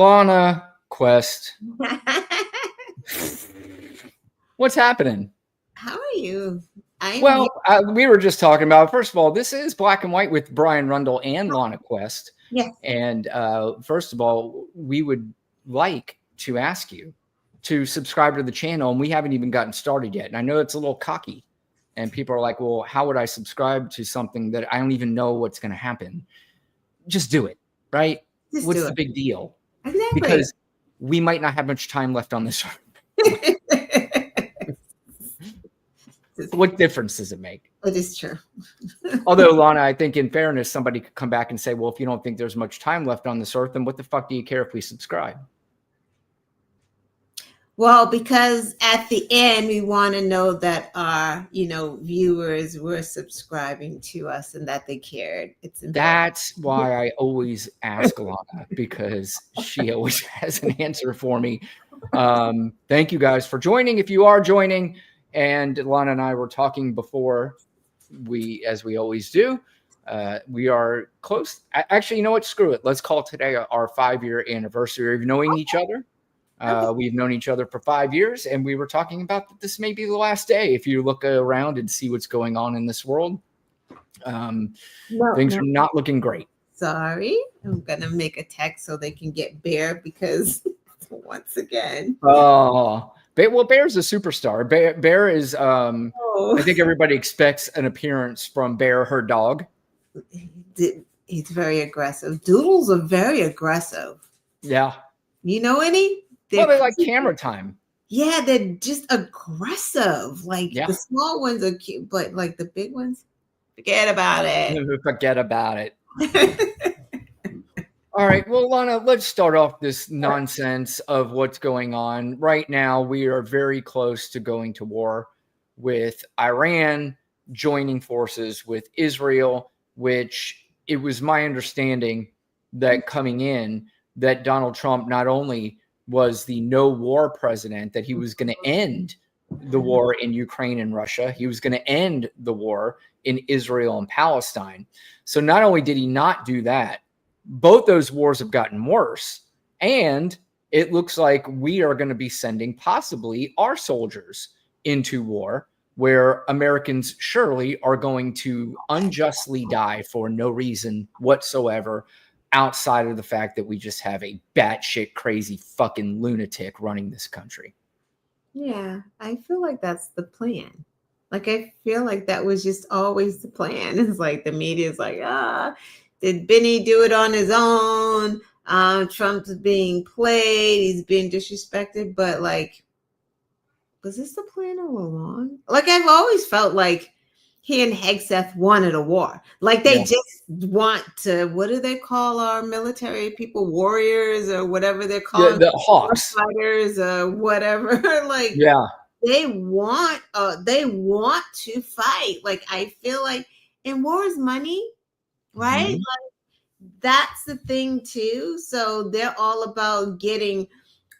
Lana Quest, what's happening? How are you? Well, we were just talking about, first of all, this is Black and White with Brian Rundle and Lana Quest. Yes. And first of all, we would like to ask you to subscribe to the channel, and we haven't even gotten started yet. And I know it's a little cocky, and people are like, well, how would I subscribe to something that I don't even know what's going to happen? Just do it, right? What's the big deal? Exactly. Because we might not have much time left on this. What difference does it make? It is true. Although, Lana, I think in fairness, somebody could come back and say, well, if you don't think there's much time left on this earth, then what the fuck do you care if we subscribe? Well, because at the end, we want to know that our, viewers were subscribing to us and that they cared. That's why I always ask Lana, because she always has an answer for me. Thank you guys for joining. If you are joining, and Lana and I were talking before, as we always do, we are close. Actually, you know what? Screw it. Let's call today our 5-year anniversary of knowing each other. We've known each other for 5 years, and we were talking about that this may be the last day. If you look around and see what's going on in this world, things are not looking great. Sorry. I'm going to make a text so they can get Bear, because once again. Oh, well, Bear's a superstar. Bear is, I think everybody expects an appearance from Bear, her dog. He's very aggressive. Doodles are very aggressive. Yeah. You know any? They like camera time. Yeah, they're just aggressive. Like the small ones are cute, but like the big ones, forget about it. Forget about it. All right. Well, Lana, let's start off this nonsense of what's going on. Right now, we are very close to going to war with Iran joining forces with Israel, which it was my understanding that coming in that Donald Trump not only was the no war president, that he was going to end the war in Ukraine and Russia. He was going to end the war in Israel and Palestine. So not only did he not do that, both those wars have gotten worse. And it looks like we are going to be sending possibly our soldiers into war, where Americans surely are going to unjustly die for no reason whatsoever, outside of the fact that we just have a batshit crazy fucking lunatic running this country. Yeah, I feel like that's the plan. Like, I feel like that was just always the plan. It's like the media is like, did Benny do it on his own? Trump's being played. He's being disrespected. But like, was this the plan all along? Like, I've always felt like he and Hegseth wanted a war. Like, they just want to, what do they call our military people? Warriors or whatever they're called. The Hawks. Fighters or whatever. Like, they want to fight. Like, I feel like, and war is money, right? Mm-hmm. Like, that's the thing too. So they're all about getting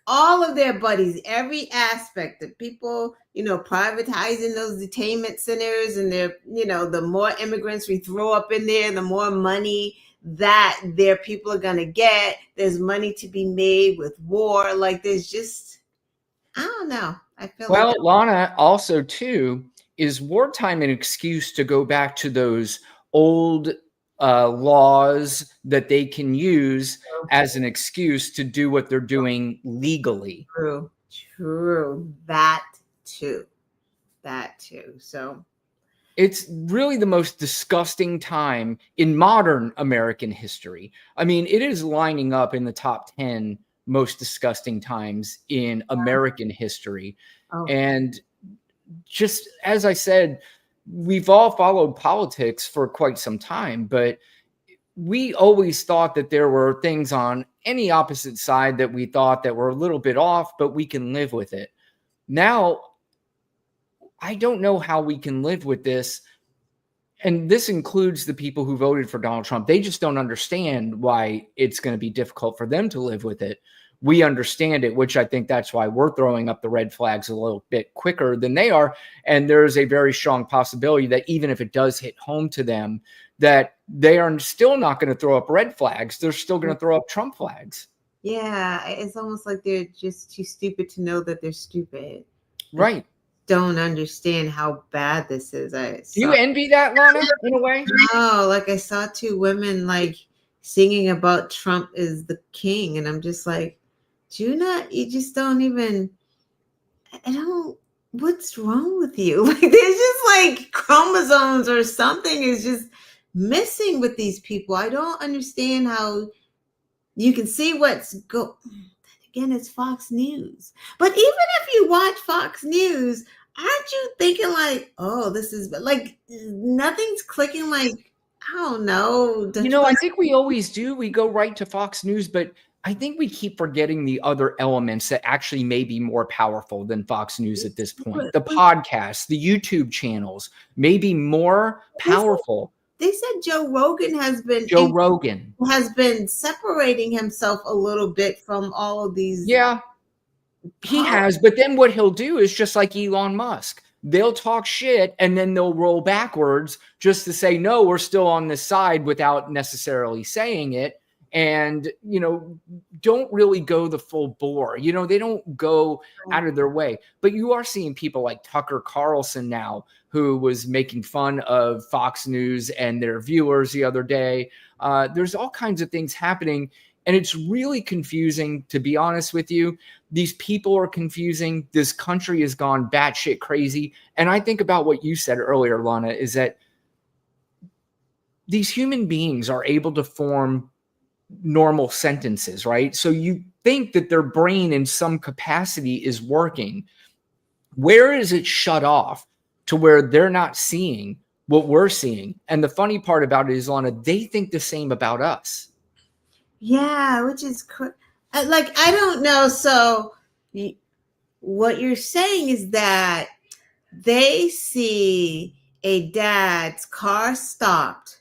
all of their buddies, every aspect of people, privatizing those detainment centers, and they're, the more immigrants we throw up in there, the more money that their people are going to get. There's money to be made with war. Like, there's just, I don't know. I feel like Lana, also too, is wartime an excuse to go back to those old laws that they can use as an excuse to do what they're doing legally? True. That too. So it's really the most disgusting time in modern American history. I mean, it is lining up in the top 10 most disgusting times in American history. And just as I said, we've all followed politics for quite some time, but we always thought that there were things on any opposite side that we thought that were a little bit off, but we can live with it. Now, I don't know how we can live with this. And this includes the people who voted for Donald Trump. They just don't understand why it's going to be difficult for them to live with it. We understand it, which I think that's why we're throwing up the red flags a little bit quicker than they are. And there's a very strong possibility that even if it does hit home to them, that they are still not going to throw up red flags. They're still going to throw up Trump flags. Yeah, it's almost like they're just too stupid to know that they're stupid. Right. Don't understand how bad this is. I Do you saw envy that, Lana, in a way? no, like I saw two women like singing about Trump is the king, and I'm just like, do you not? You just don't even. I don't. What's wrong with you? Like, there's just like chromosomes or something is just missing with these people. I don't understand how you can see what's go. Again, it's Fox News. But even if you watch Fox News, aren't you thinking like, oh, this is like nothing's clicking? Like, I don't know. You Don't you know, I like? think we always do. We go right to Fox News, but I think we keep forgetting the other elements that actually may be more powerful than Fox News at this point. The podcasts, the YouTube channels may be more powerful. They said Joe Rogan Joe Rogan. has been separating himself a little bit from all of these. Yeah, he has. But then what he'll do is just like Elon Musk. They'll talk shit and then they'll roll backwards just to say, no, we're still on this side without necessarily saying it. And, don't really go the full bore. They don't go out of their way. But you are seeing people like Tucker Carlson now, who was making fun of Fox News and their viewers the other day. There's all kinds of things happening. And it's really confusing, to be honest with you. These people are confusing. This country has gone batshit crazy. And I think about what you said earlier, Lana, is that these human beings are able to form normal sentences, right? So you think that their brain in some capacity is working. Where is it shut off to where they're not seeing what we're seeing? And the funny part about it is, Lana, they think the same about us. Yeah, which is like, I don't know. So what you're saying is that they see a dad's car stopped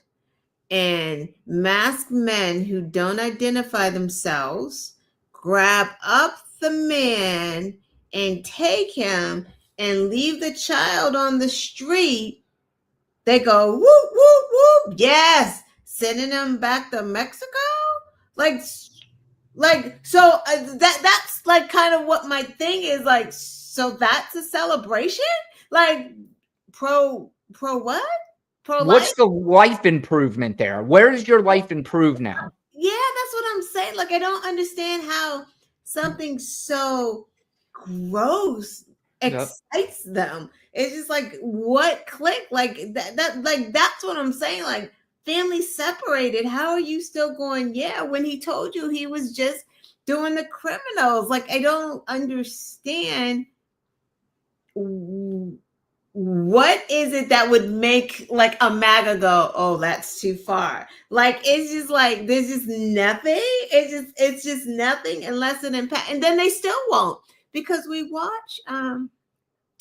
and masked men who don't identify themselves grab up the man and take him and leave the child on the street. They go, whoop, whoop, whoop. Yes. Sending him back to Mexico. Like, so that's like kind of what my thing is like. So that's a celebration? Like pro what? What's the life improvement there? Where does your life improve now? Yeah, that's what I'm saying. Like, I don't understand how something so gross excites them. It's just like, what click? Like that like that's what I'm saying. Like, family separated. How are you still going? Yeah, when he told you he was just doing the criminals. Like, I don't understand. What is it that would make like a MAGA go, oh, that's too far? Like, it's just like there's just nothing. It's just nothing unless it impact. And then they still won't, because we watch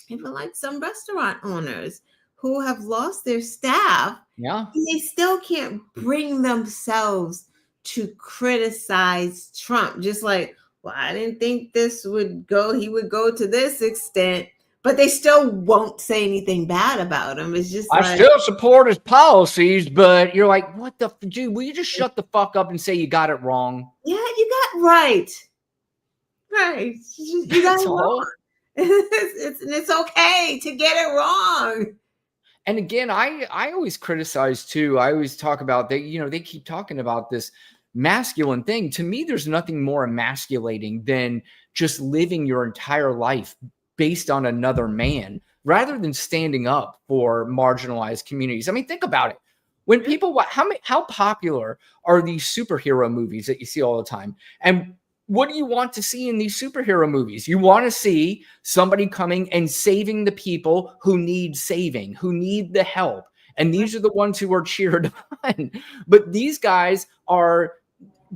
even like some restaurant owners who have lost their staff. Yeah. And they still can't bring themselves to criticize Trump. Just like, well, I didn't think he would go to this extent. But they still won't say anything bad about him. It's just I still support his policies, but you're like, what the dude? Will you just shut the fuck up and say you got it wrong? Yeah, you got right. Right. You got it wrong. It's okay to get it wrong. And again, I always criticize too. I always talk about they keep talking about this masculine thing. To me, there's nothing more emasculating than just living your entire life based on another man rather than standing up for marginalized communities. I mean, think about it. When people, how popular are these superhero movies that you see all the time? And what do you want to see in these superhero movies? You want to see somebody coming and saving the people who need saving, who need the help. And these are the ones who are cheered on. But these guys are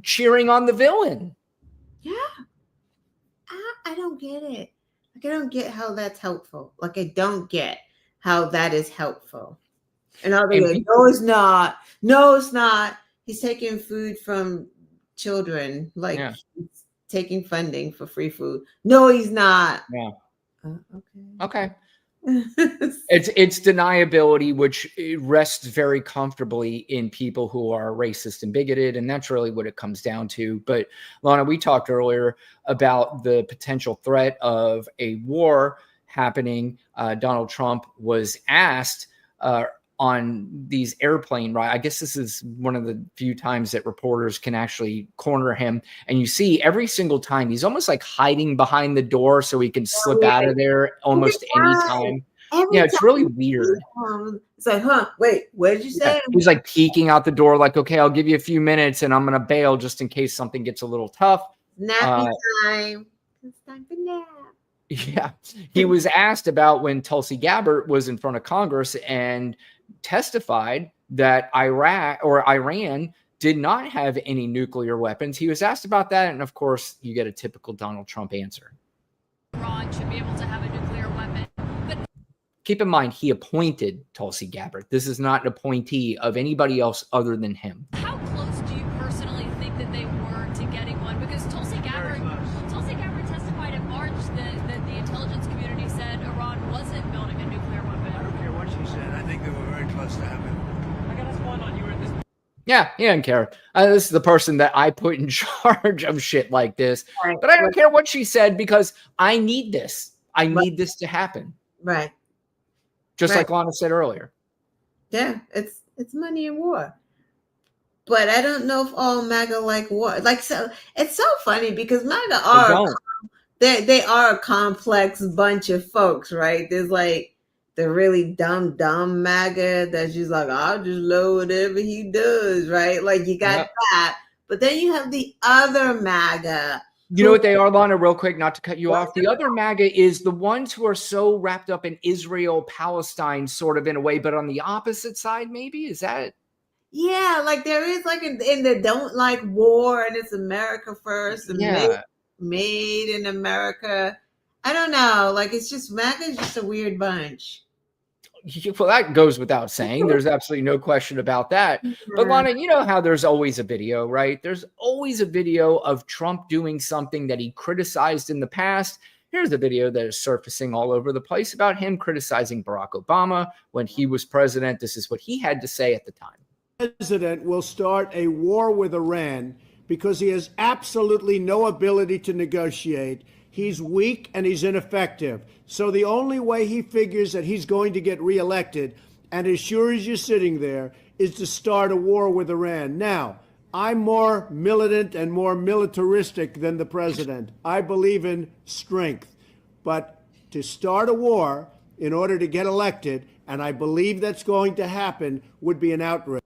cheering on the villain. Yeah. I don't get it. Like, I don't get how that's helpful. Like, I don't get how that is helpful. And I'll be like, no, it's not. No, it's not. He's taking food from children. Like, he's taking funding for free food. No, he's not. Yeah. Okay. It's deniability, which rests very comfortably in people who are racist and bigoted, and that's really what it comes down to. But Lana, we talked earlier about the potential threat of a war happening. Donald Trump was asked on these airplane rides. I guess this is one of the few times that reporters can actually corner him, and you see every single time he's almost like hiding behind the door so he can slip out of there almost any time. Every Yeah, it's time really you weird. it's like, huh? Wait, what did you say? He's like peeking out the door, like, okay, I'll give you a few minutes, and I'm gonna bail just in case something gets a little tough. Nappy time. It's time for nap. Yeah, he was asked about when Tulsi Gabbard was in front of Congress and testified that Iran did not have any nuclear weapons. He was asked about that, and of course, you get a typical Donald Trump answer. Iran should be able to have a nuclear weapon. But keep in mind, he appointed Tulsi Gabbard. This is not an appointee of anybody else other than him. How close do you personally think that they were to getting one? Because Tulsi Gabbard testified in March that the intelligence community said Iran wasn't building a nuclear weapon. I don't care what she said. I think they were very close to having it. I got us one on you at this. Yeah, he doesn't care. This is the person that I put in charge of shit like this. Right. But I don't care what she said because I need this. I need this to happen. Right. Just Right. like Lana said earlier. Yeah, it's money in war. But I don't know if all MAGA like war. Like, so it's so funny because MAGA are they are a complex bunch of folks, right? There's like the really dumb MAGA that's just like, I'll just love whatever he does, right? Like you got that. But then you have the other MAGA. You know what they are, Lana, real quick, not to cut you off. The other MAGA is the ones who are so wrapped up in Israel, Palestine, sort of in a way, but on the opposite side, maybe? Is that? Yeah, like there is like in the don't like war and it's America first and made in America. I don't know. Like it's just MAGA is just a weird bunch. Well, that goes without saying. There's absolutely no question about that. But Lana, you know how there's always a video, right? There's always a video of Trump doing something that he criticized in the past. Here's a video that is surfacing all over the place about him criticizing Barack Obama when he was president. This is what he had to say at the time. The president will start a war with Iran because he has absolutely no ability to negotiate. He's weak and he's ineffective. So the only way he figures that he's going to get reelected, and as sure as you're sitting there, is to start a war with Iran. Now, I'm more militant and more militaristic than the president. I believe in strength. But to start a war in order to get elected, and I believe that's going to happen, would be an outrage.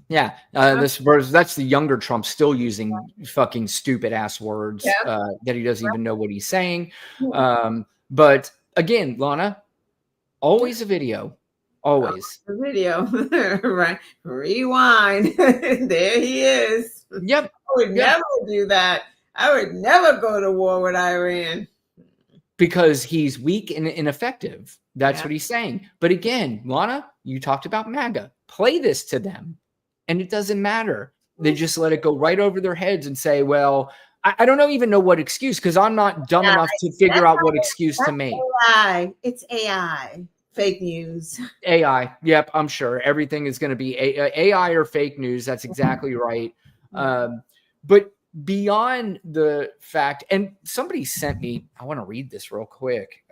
Yeah, that's the younger Trump still using fucking stupid ass words that he doesn't even know what he's saying. But again, Lana, always a video, always a video, right? Rewind. There he is. Yep. I would never do that. I would never go to war with Iran because he's weak and ineffective. That's what he's saying. But again, Lana, you talked about MAGA. Play this to them. And it doesn't matter. They just let it go right over their heads and say, well, I don't even know what excuse, because I'm not dumb enough to figure out what excuse to make. AI. It's AI. Fake news. AI. Yep, I'm sure. Everything is going to be AI or fake news. That's exactly right. But beyond the fact, and somebody sent me, I want to read this real quick.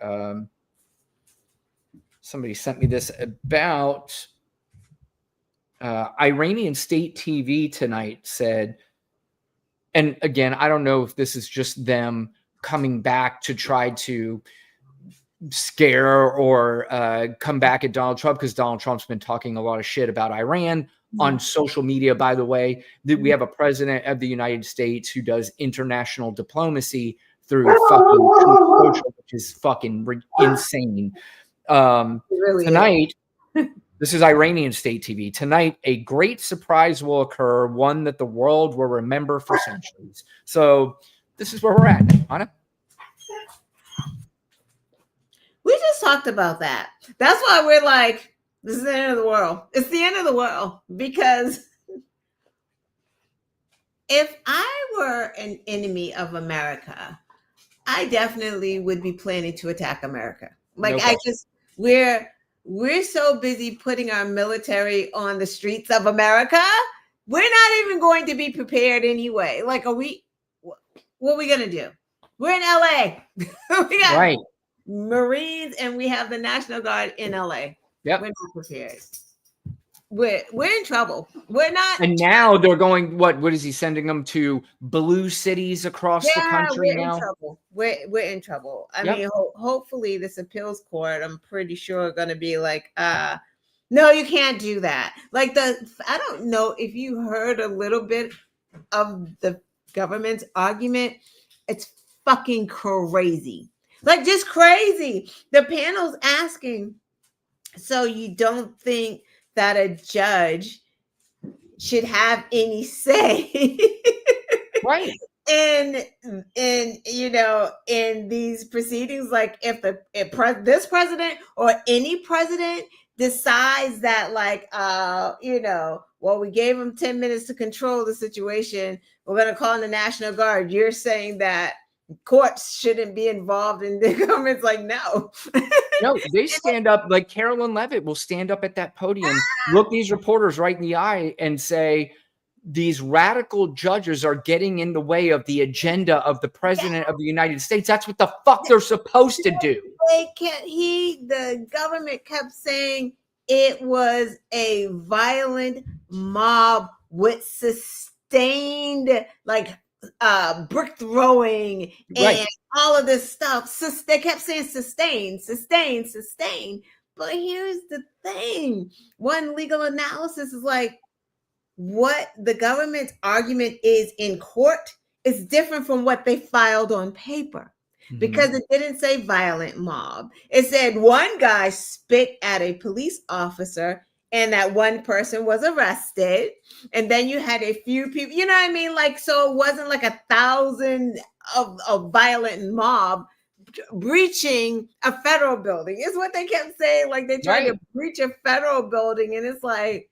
Somebody sent me this about... Iranian state TV tonight said, and again, I don't know if this is just them coming back to try to scare or come back at Donald Trump, because Donald Trump's been talking a lot of shit about Iran on social media, by the way. That we have a president of the United States who does international diplomacy through fucking social, which is fucking insane. Really tonight... This is Iranian state TV. Tonight, a great surprise will occur, one that the world will remember for centuries. So this is where we're at, Anna. We just talked about that. That's why we're like, this is the end of the world. It's the end of the world. Because if I were an enemy of America, I definitely would be planning to attack America. Like, we're so busy putting our military on the streets of America. We're not even going to be prepared anyway. Like, what are we going to do? We're in LA. We got Right. Marines and we have the National Guard in LA. Yep. We're not prepared. We're in trouble. We're not. And now they're going, what is he sending them to blue cities across the country we're now? in trouble. We're in trouble. I Yep. mean, hopefully this appeals court, I'm pretty sure, going to be like, no, you can't do that. Like I don't know if you heard a little bit of the government's argument. It's fucking crazy. Like, just crazy. The panel's asking, so you don't think that a judge should have any say Right. in these proceedings? Like, if this president or any president decides that, like, well, we gave him 10 minutes to control the situation, we're going to call in the National Guard. You're saying that courts shouldn't be involved in the government's like, no. No, they stand up, like Carolyn Levitt will stand up at that podium, look these reporters right in the eye and say, these radical judges are getting in the way of the agenda of the president of the United States. That's what the fuck they're supposed to do. The government kept saying it was a violent mob with sustained, like, brick throwing and Right. all of this stuff. They kept saying sustain. But here's the thing. One legal analysis is like, what the government's argument is in court is different from what they filed on paper. Because it didn't say violent mob. It said one guy spit at a police officer and that one person was arrested. And then you had a few people, you know what I mean? Like, so it wasn't like 1,000 of violent mob breaching a federal building. Is what they kept saying. Like, they tried to breach a federal building. And it's like,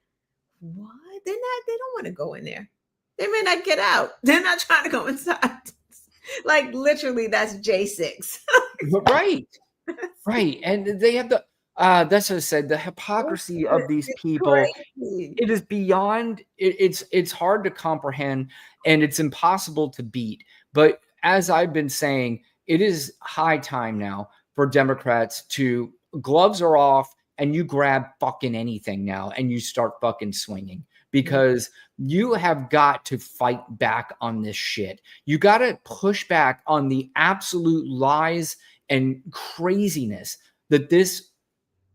what? They don't want to go in there. They may not get out. They're not trying to go inside. Like, literally, that's J6. Right. And they have that's what I said, the hypocrisy of these people. Crazy. It is beyond, it's hard to comprehend and it's impossible to beat. But as I've been saying, it is high time now for Democrats to, gloves are off and you grab fucking anything now and you start fucking swinging. Because you have got to fight back on this shit. You got to push back on the absolute lies and craziness that this,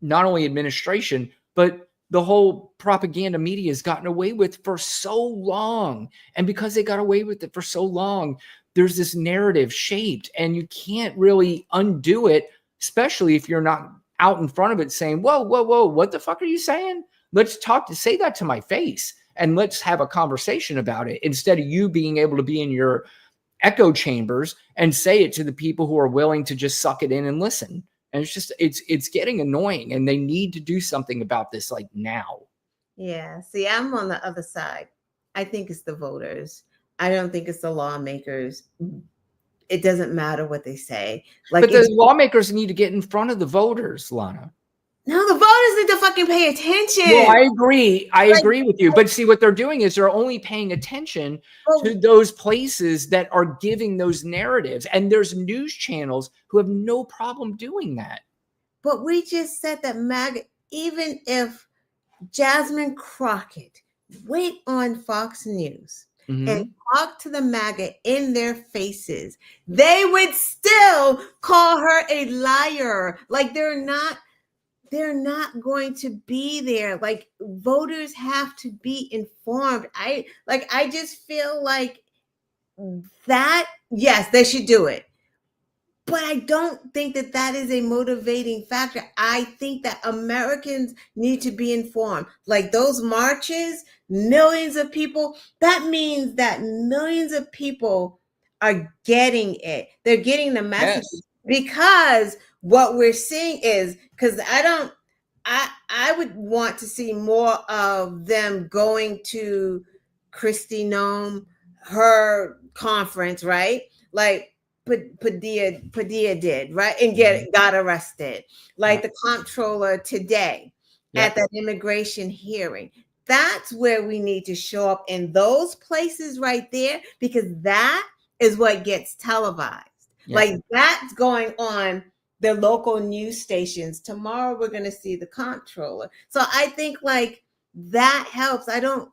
not only administration, but the whole propaganda media has gotten away with for so long. And because they got away with it for so long, there's this narrative shaped and you can't really undo it, especially if you're not out in front of it saying, whoa, what the fuck are you saying? Let's say that to my face and let's have a conversation about it instead of you being able to be in your echo chambers and say it to the people who are willing to just suck it in and listen. And it's just, it's getting annoying and they need to do something about this like now. Yeah. See, I'm on the other side. I think it's the voters. I don't think it's the lawmakers. It doesn't matter what they say. Like, but the lawmakers need to get in front of the voters, Lana. No, the voters need to fucking pay attention. No, I agree. I agree with you. But see, what they're doing is they're only paying attention to those places that are giving those narratives. And there's news channels who have no problem doing that. But we just said that MAGA, even if Jasmine Crockett went on Fox News and talked to the MAGA in their faces, they would still call her a liar. Like, they're not going to be there. Like, voters have to be informed. I just feel like that, yes, they should do it. But I don't think that that is a motivating factor. I think that Americans need to be informed. Like, those marches, millions of people, that means that millions of people are getting it. They're getting the message. Yes. Because what we're seeing is, because I would want to see more of them going to Kristi Noem, her conference, right? Like, Padilla did, right? And got arrested. Like the comptroller today at that immigration hearing. That's where we need to show up in those places right there, because that is what gets televised. Like that's going on the local news stations. Tomorrow we're going to see the comptroller. So I think like that helps. I don't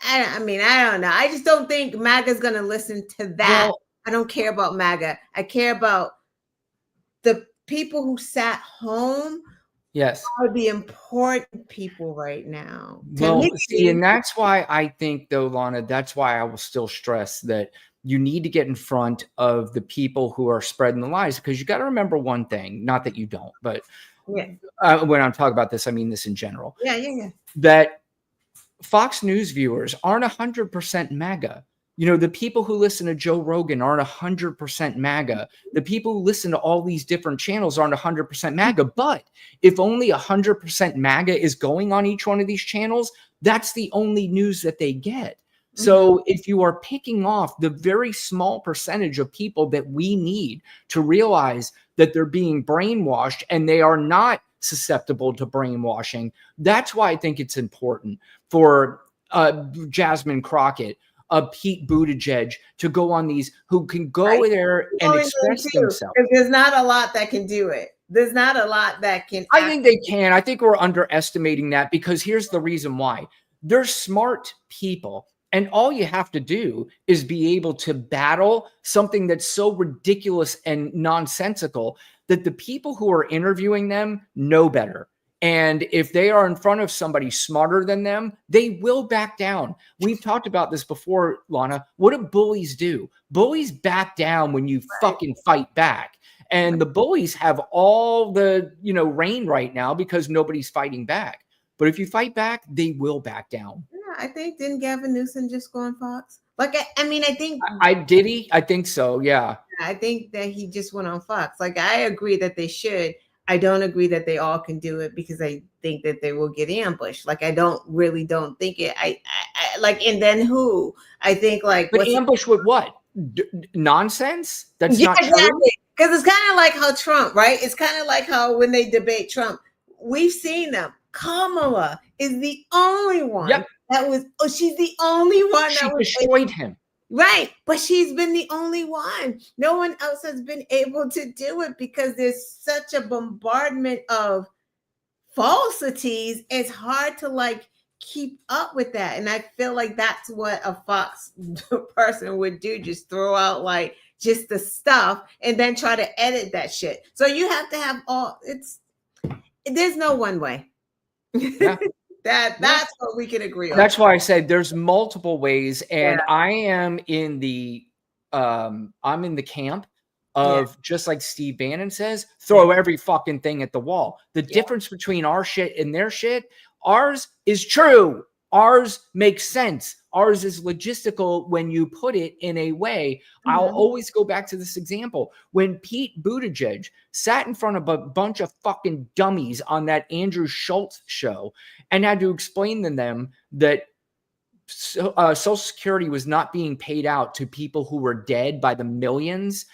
know. I just don't think MAGA's going to listen to that. Well, I don't care about MAGA. I care about the people who sat home. Yes. Are the important people right now. Well, see, and that's why I think, though, Lana, that's why I will still stress that you need to get in front of the people who are spreading the lies, because you got to remember one thing, not that you don't, but when I'm talking about this, I mean this in general. Yeah. That Fox News viewers aren't 100% MAGA. You know, the people who listen to Joe Rogan aren't 100% MAGA. The people who listen to all these different channels aren't 100% MAGA. But if only 100% MAGA is going on each one of these channels, that's the only news that they get. So if you are picking off the very small percentage of people that we need to realize that they're being brainwashed and they are not susceptible to brainwashing, that's why I think it's important for Jasmine Crockett, Pete Buttigieg to go on these, who can go there and express themselves. There's not a lot that can do it. There's not a lot that can. I think they can. I think we're underestimating that, because here's the reason why. They're smart people. And all you have to do is be able to battle something that's so ridiculous and nonsensical that the people who are interviewing them know better. And if they are in front of somebody smarter than them, they will back down. We've talked about this before, Lana. What do bullies do? Bullies back down when you fucking fight back. And the bullies have all the, reign right now because nobody's fighting back. But if you fight back, they will back down. Yeah, I think, didn't Gavin Newsom just go on Fox? Like, I think. Did he? I think so, yeah. I think that he just went on Fox. Like, I agree that they should. I don't agree that they all can do it, because I think that they will get ambushed. Like, I don't think it. I like, and then who? I think like. But ambush with what? Nonsense? That's not true. Because it's kind of like how Trump, right? It's kind of like how when they debate Trump, we've seen them. Kamala is the only one that was. Oh, she's the only one that destroyed him. Right, but she's been the only one. No one else has been able to do it, because there's such a bombardment of falsities. It's hard to like keep up with that, and I feel like that's what a Fox person would do: just throw out like just the stuff and then try to edit that shit. So you have to have all. There's no one way. Yeah. That's what we can agree on. That's why I said there's multiple ways, and I am in the camp of just like Steve Bannon says, throw every fucking thing at the wall. The difference between our shit and their shit, ours is true. Ours makes sense. Ours is logistical when you put it in a way. I'll always go back to this example. When Pete Buttigieg sat in front of a bunch of fucking dummies on that Andrew Schultz show and had to explain to them that Social Security was not being paid out to people who were dead by the millions,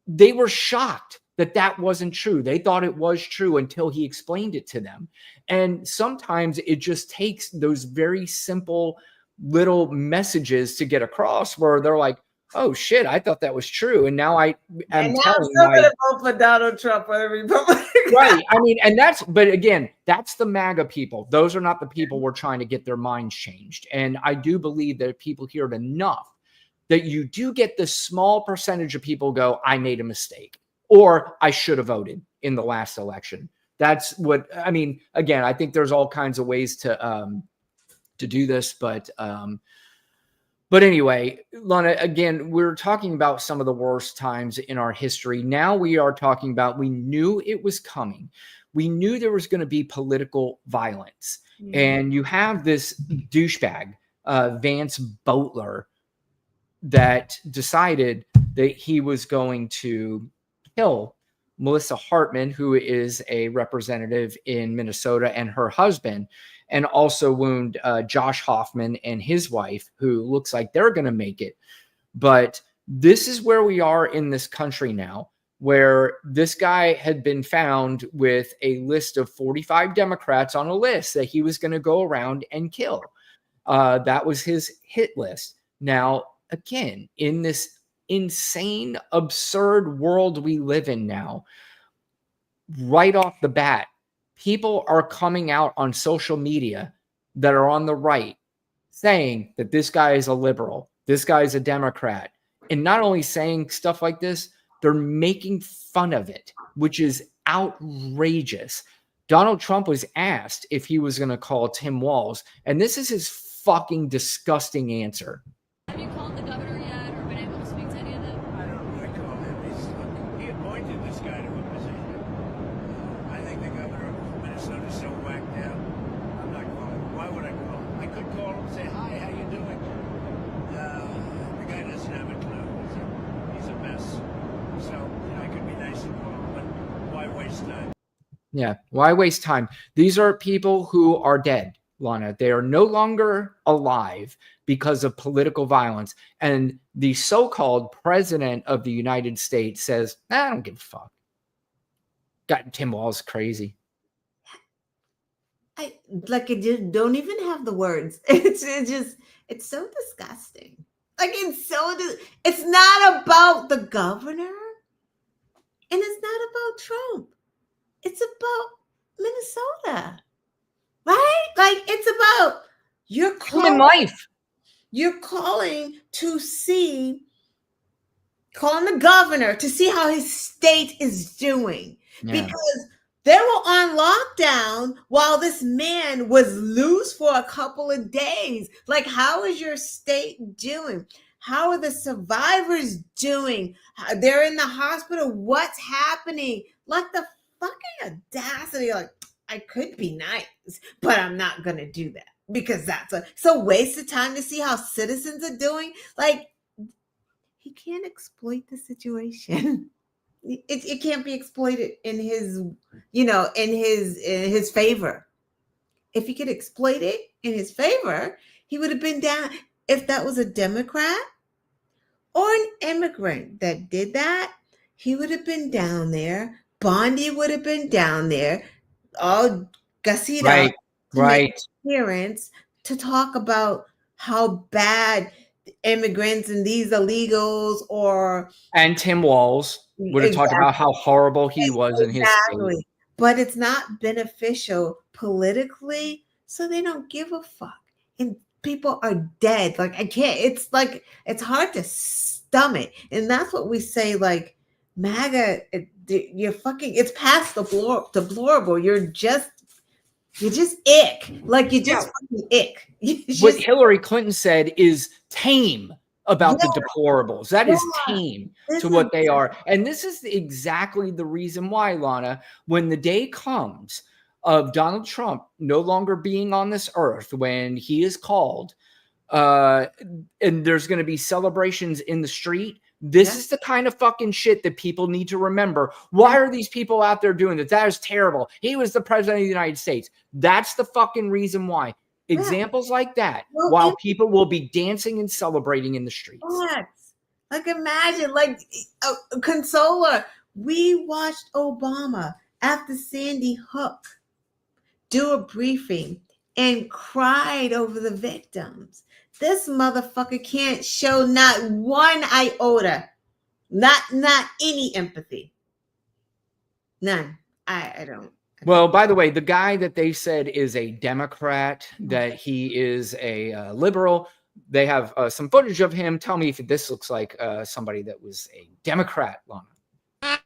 they were shocked that wasn't true. They thought it was true until he explained it to them. And sometimes it just takes those very simple little messages to get across where they're like, oh shit, I thought that was true. And now I'm telling you. I'm going to vote for Donald Trump or the Republican. Right. I mean, but again, that's the MAGA people. Those are not the people we're trying to get their minds changed. And I do believe that if people hear it enough, that you do get this small percentage of people go, I made a mistake, or I should have voted in the last election. That's what, I mean, again, I think there's all kinds of ways to do this, but anyway, Lana, again, we're talking about some of the worst times in our history. Now we are talking about, we knew it was coming. We knew there was going to be political violence. And you have this douchebag, Vance Boatler, that decided that he was going to kill Melissa Hartman, who is a representative in Minnesota, and her husband, and also wound Josh Hoffman and his wife, who looks like they're going to make it. But This is where we are in this country now, where this guy had been found with a list of 45 Democrats on a list that he was going to go around and kill. That was his hit list. Now, again, in this insane, absurd world we live in now, right off the bat, people are coming out on social media that are on the right saying that this guy is a liberal, this guy is a Democrat. And not only saying stuff like this, they're making fun of it, which is outrageous. Donald Trump was asked if he was going to call Tim Walz, and this is his fucking disgusting answer. Have you called the governor yet or been able to speak to any of them? I don't know. I called him. He appointed this guy to a position. I think the governor of Minnesota is so whacked out. I'm not calling. Why would I call him? I could call him and say, hi, how you doing? The guy doesn't have a clue. He's a mess. So, I could be nice and call him, but why waste time? Yeah, why waste time? These are people who are dead, Lana. They are no longer alive because of political violence. And the so-called president of the United States says, I don't give a fuck. Got Tim Walz crazy. I just don't even have the words. It's so disgusting. It's not about the governor and it's not about Trump. It's about Minnesota, right? It's about Human life. You're calling the governor to see how his state is doing. Yeah. Because they were on lockdown while this man was loose for a couple of days. How is your state doing? How are the survivors doing? They're in the hospital. What's happening? The fucking audacity. I could be nice, but I'm not going to do that because it's a waste of time to see how citizens are doing. He can't exploit the situation. It can't be exploited in his, in his favor. If he could exploit it in his favor, he would have been down. If that was a Democrat or an immigrant that did that, he would have been down there. Bondi would have been down there, all gussied up, Right. Appearance to talk about how bad immigrants and these illegals and Tim Walz would have talked about how horrible he was in his state. But it's not beneficial politically, so they don't give a fuck. And people are dead. I can't. It's hard to stomach, and that's what we say. MAGA, you're fucking. It's past deplorable. You're just ick. You're just fucking ick. What Hillary Clinton said is tame about the deplorables. That is tame to what they are. And this is exactly the reason why, Lana, when the day comes of Donald Trump no longer being on this earth, when he is called, and there's going to be celebrations in the street, this is the kind of fucking shit that people need to remember. Why are these people out there doing that? That is terrible. He was the president of the United States. That's the fucking reason why. Examples like that, while people will be dancing and celebrating in the streets. Imagine, Consola. We watched Obama after Sandy Hook do a briefing and cried over the victims. This motherfucker can't show not one iota, not any empathy. None. I don't. Well, by the way, the guy that they said is a Democrat, that he is a liberal, they have some footage of him. Tell me if this looks like somebody that was a Democrat, Lana.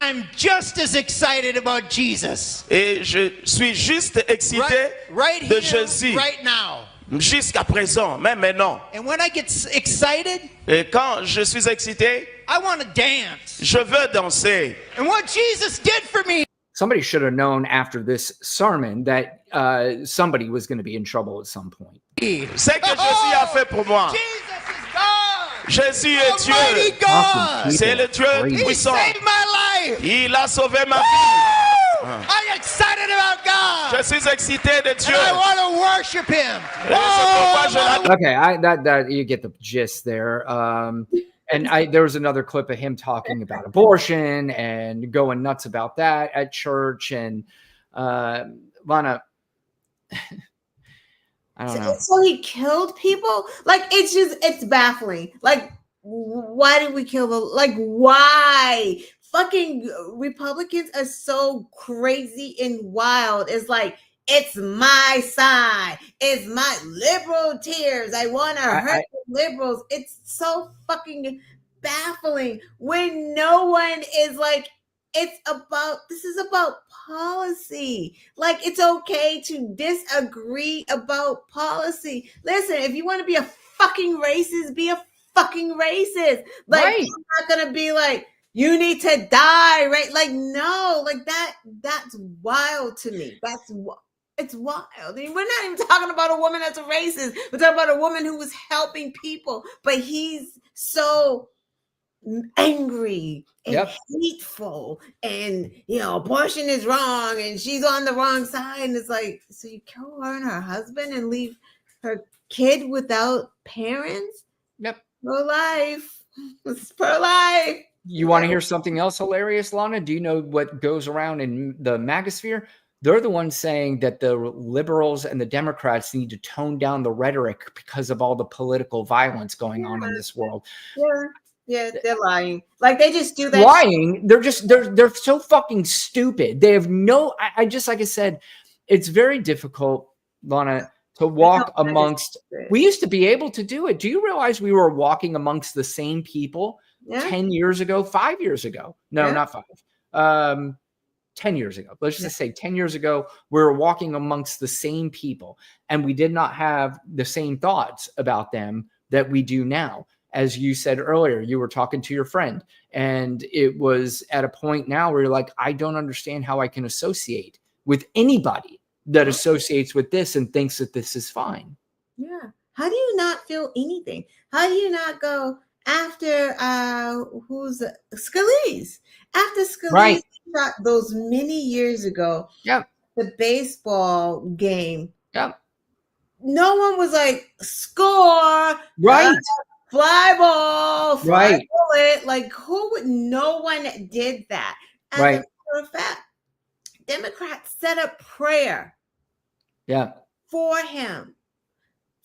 I'm just as excited about Jesus. Et je suis juste excité right de here, Jésus. right now. Jusqu'à présent, même maintenant. And when I get excited, Et quand je suis excité, I want to dance. je veux danser. And what Jesus did for me. Somebody should have known after this sermon that somebody was going to be in trouble at some point. C'est que Jésus a fait pour moi. Jesus is God. Jésus est Dieu. Almighty God. C'est le Dieu Crazy. He puissant. saved my life. Il a sauvé ma vie. I'm excited about God. Je suis excité de Dieu. And I want to worship Him. Et c'est pourquoi je l'adore. Okay, that you get the gist there. And there was another clip of him talking about abortion and going nuts about that at church. And Lana, I don't know. So he killed people? Like, it's baffling. Like, why did we kill them? Like, why? Fucking Republicans are so crazy and wild. It's like, it's my side. It's my liberal tears. I want to hurt the liberals. It's so fucking baffling when no one is like, this is about policy. Like, it's okay to disagree about policy. Listen, if you want to be a fucking racist, be a fucking racist. Like, Right. I'm not gonna be like, you need to die, right? Like, no, like that's wild to me. It's wild. I mean, we're not even talking about a woman that's a racist. We're talking about a woman who was helping people, but he's so angry and hateful, and abortion is wrong, and she's on the wrong side. And it's like, so you kill her and her husband and leave her kid without parents? Yep. Pro-life. It's pro-life. You want to hear something else hilarious, Lana? Do you know what goes around in the MAGAsphere? They're the ones saying that the liberals and the Democrats need to tone down the rhetoric because of all the political violence going on in this world. Yeah, they're lying. Like, they just do that. Lying. They're so fucking stupid. They have no. I just, like I said, it's very difficult, Lana, to walk amongst. We used to be able to do it. Do you realize we were walking amongst the same people 10 years ago, 5 years ago? No, not 5. 10 years ago. Let's just say 10 years ago, we were walking amongst the same people, and we did not have the same thoughts about them that we do now. As you said earlier, you were talking to your friend, and it was at a point now where you're like, I don't understand how I can associate with anybody that associates with this and thinks that this is fine. Yeah. How do you not feel anything? How do you not go after who's Scalise? After Scalise shot those many years ago, the baseball game. No one was like, score, fly ball, fly bullet. Like, who would? No one did that. As a matter of fact, Democrats set up prayer for him.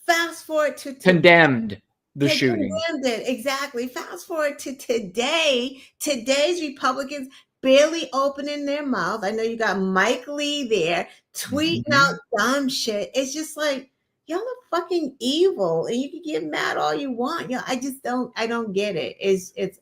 Fast forward to condemned the shooting. Condemned it, exactly. Fast forward to today. Today's Republicans barely opening their mouth. I know you got Mike Lee there tweeting out dumb shit. It's just like, y'all are fucking evil, and you can get mad all you want. I don't get it. It's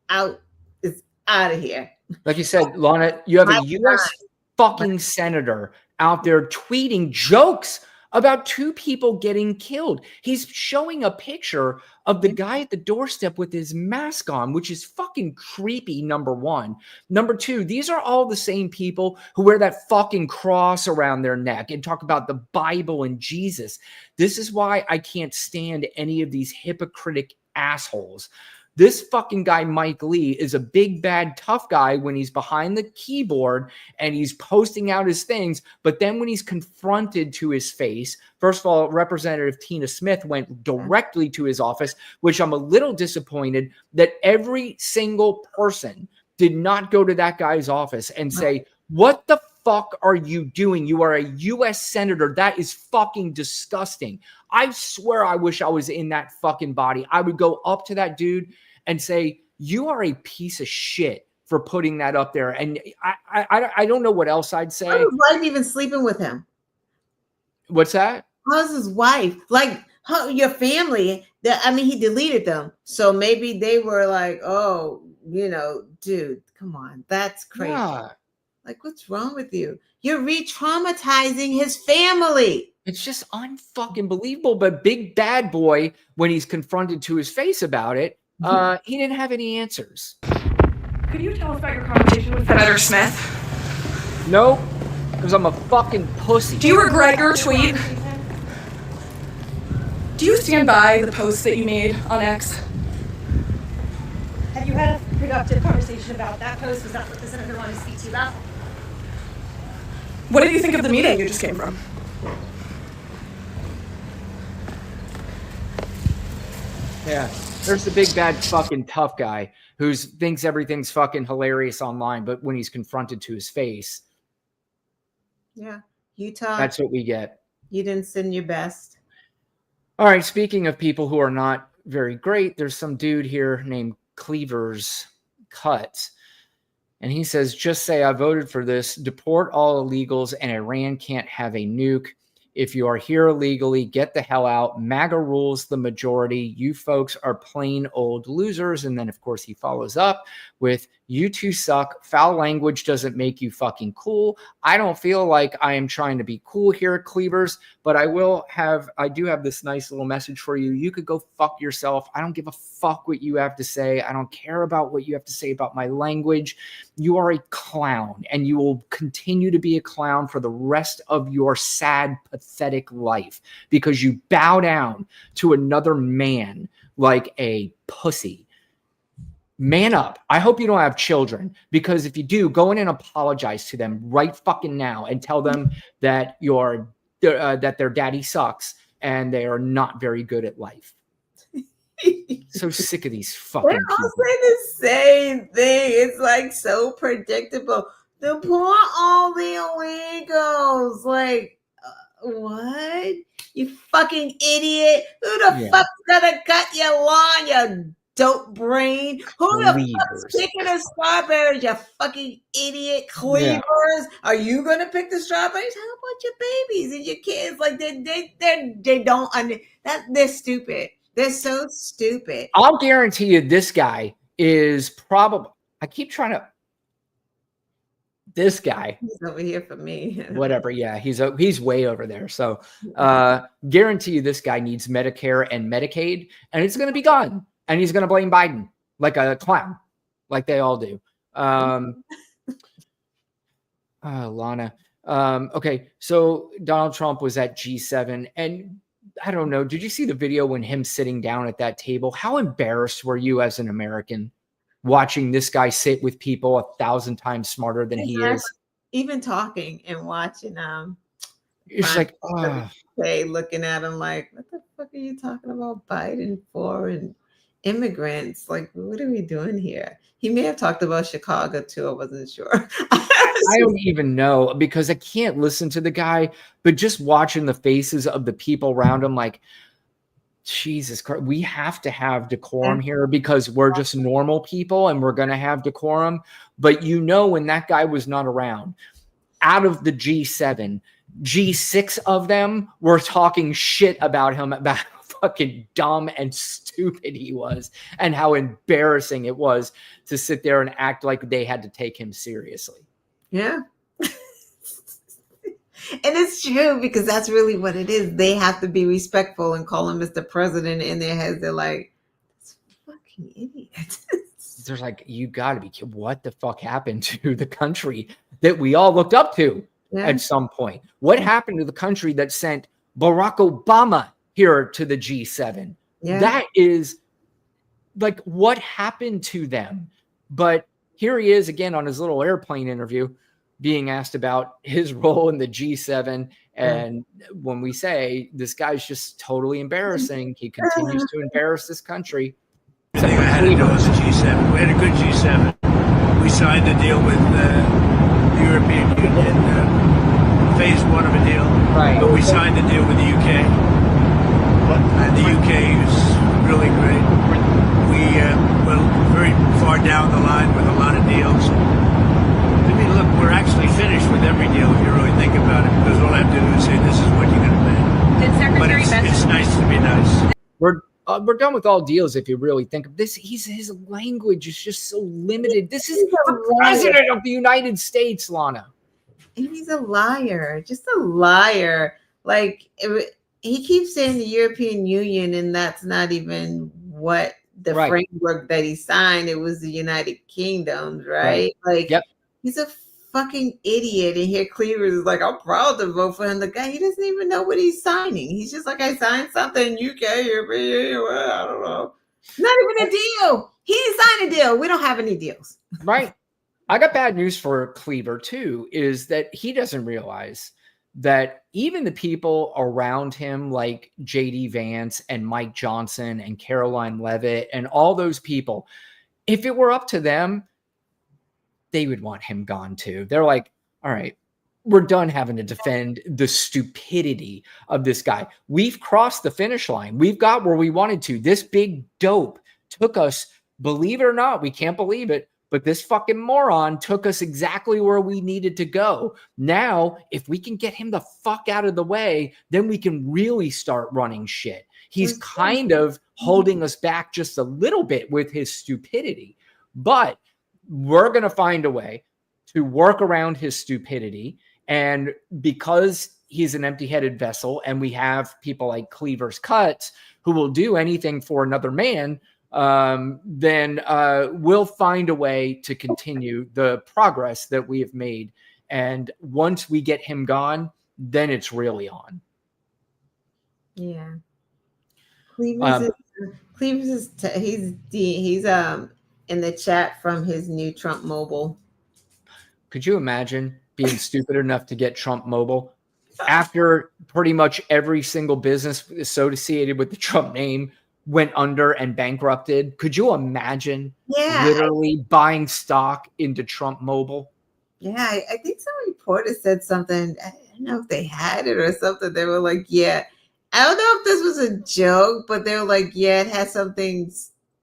out of here. Like you said, Lana, you have a U.S. fucking senator out there tweeting jokes about 2 people getting killed. He's showing a picture of the guy at the doorstep with his mask on, which is fucking creepy, number one. Number two, these are all the same people who wear that fucking cross around their neck and talk about the Bible and Jesus. This is why I can't stand any of these hypocritic assholes. This fucking guy, Mike Lee, is a big, bad, tough guy when he's behind the keyboard and he's posting out his things. But then when he's confronted to his face, first of all, Representative Tina Smith went directly to his office, which I'm a little disappointed that every single person did not go to that guy's office and say, what the fuck are you doing? You are a U.S. senator. That is fucking disgusting. I swear I wish I was in that fucking body. I would go up to that dude and say, you are a piece of shit for putting that up there. And I don't know what else I'd say. How's his wife even sleeping with him? What's that? How's his wife? Like, your family, he deleted them. So maybe they were like, oh, dude, come on. That's crazy. Yeah. Like, what's wrong with you? You're re-traumatizing his family. It's just unfucking believable. But Big Bad Boy, when he's confronted to his face about it, he didn't have any answers. Could you tell us about your conversation with Senator Smith? Nope, because I'm a fucking pussy. Do you regret your tweet? Do you stand by the post that you made on X? Have you had a productive conversation about that post? Was that what the senator wanted to speak to you about? What did you think of the meeting you just came from? Yeah. There's the big bad fucking tough guy who thinks everything's fucking hilarious online, but when he's confronted to his face, Yeah. Utah, that's what we get. you didn't send your best. All right. Speaking of people who are not very great, there's some dude here named Cleavers Cut. And he says, just say I voted for this. Deport all illegals and Iran can't have a nuke. If you are here illegally, get the hell out. MAGA rules the majority. You folks are plain old losers. And then, of course, he follows up with, you two suck. Foul language doesn't make you fucking cool. I don't feel like I am trying to be cool here, Cleavers, but I do have this nice little message for you. You could go fuck yourself. I don't give a fuck what you have to say. I don't care about what you have to say about my language. You are a clown, and you will continue to be a clown for the rest of your sad, pathetic life because you bow down to another man like a pussy. Man up. I hope you don't have children, because if you do, go in and apologize to them right fucking now and tell them that that their daddy sucks and they are not very good at life. So sick of these fucking They're all people. saying the same thing. It's like so predictable. Deport all the illegals. Like, what? You fucking idiot. Who the fuck's gonna cut your lawn, you dope brain? Who the fuck's picking the strawberries, you fucking idiot? Cleavers? Are you gonna pick the strawberries? How about your babies and your kids? Like they don't they're stupid. They're so stupid. I'll guarantee you this guy is probably, this guy. He's over here for me. Whatever. Yeah, he's way over there. So guarantee you this guy needs Medicare and Medicaid, and it's going to be gone. And he's going to blame Biden like a clown, like they all do. Lana. Okay, so Donald Trump was at G7, and I don't know. Did you see the video when him sitting down at that table? How embarrassed were you as an American watching this guy sit with people 1,000 times smarter than he is? Even talking and watching it's like, looking at him like, what the fuck are you talking about Biden for and immigrants? Like, what are we doing here? He may have talked about Chicago too. I wasn't sure. I don't even know, because I can't listen to the guy, but just watching the faces of the people around him, like, Jesus Christ, we have to have decorum here because we're just normal people and we're going to have decorum. But when that guy was not around, out of the G7, G6 of them were talking shit about him, about how fucking dumb and stupid he was and how embarrassing it was to sit there and act like they had to take him seriously. Yeah. And it's true, because that's really what it is. They have to be respectful and call him Mr. President. In their heads, they're like, this fucking idiot. They're like, you got to be kidding. What the fuck happened to the country that we all looked up to at some point? What happened to the country that sent Barack Obama here to the G7? Yeah. That is like, what happened to them? But here he is again on his little airplane interview being asked about his role in the G7. And when we say this guy's just totally embarrassing, he continues to embarrass this country. I think I had to do was a G7. We had a good G7. We signed a deal with the European Union, phase one of a deal. Right. But we signed a deal with the UK. And the UK is really great. We're very far down the line with a lot of deals. I mean, look, we're actually finished with every deal if you really think about it, because all I have to do is say, this is what you're going to pay. Did Secretary But Benson? it's nice to be nice. We're done with all deals if you really think of this. His language is just so limited. This is the president of the United States, Lana. He's a liar, just a liar. Like, he keeps saying the European Union, and that's not even what the framework that he signed. It was the United Kingdom, right? Like, he's a fucking idiot. And here Cleavers is like, I'm proud to vote for him. The guy, he doesn't even know what he's signing. He's just like, I signed something, UK, I don't know. Not even a deal. He didn't sign a deal. We don't have any deals. Right. I got bad news for Cleaver too, is that he doesn't realize that even the people around him, like JD Vance and Mike Johnson and Caroline Leavitt and all those people, if it were up to them, they would want him gone too. They're like, all right, we're done having to defend the stupidity of this guy. We've crossed the finish line. We've got where we wanted to. This big dope took us, believe it or not, we can't believe it, but this fucking moron took us exactly where we needed to go. Now, if we can get him the fuck out of the way, then we can really start running shit. He's kind of holding us back just a little bit with his stupidity, but we're going to find a way to work around his stupidity. And because he's an empty-headed vessel and we have people like Cleaver's Cuts who will do anything for another man, then we'll find a way to continue the progress that we have made. And once we get him gone, then it's really on. Yeah. Cleaver's he's in the chat from his new Trump Mobile. Could you imagine being stupid enough to get Trump Mobile after pretty much every single business associated with the Trump name went under and bankrupted? Could you imagine literally buying stock into Trump Mobile? Yeah, I think some reporter said something. I don't know if they had it or something. They were like, yeah, I don't know if this was a joke, but they were like, yeah, it has something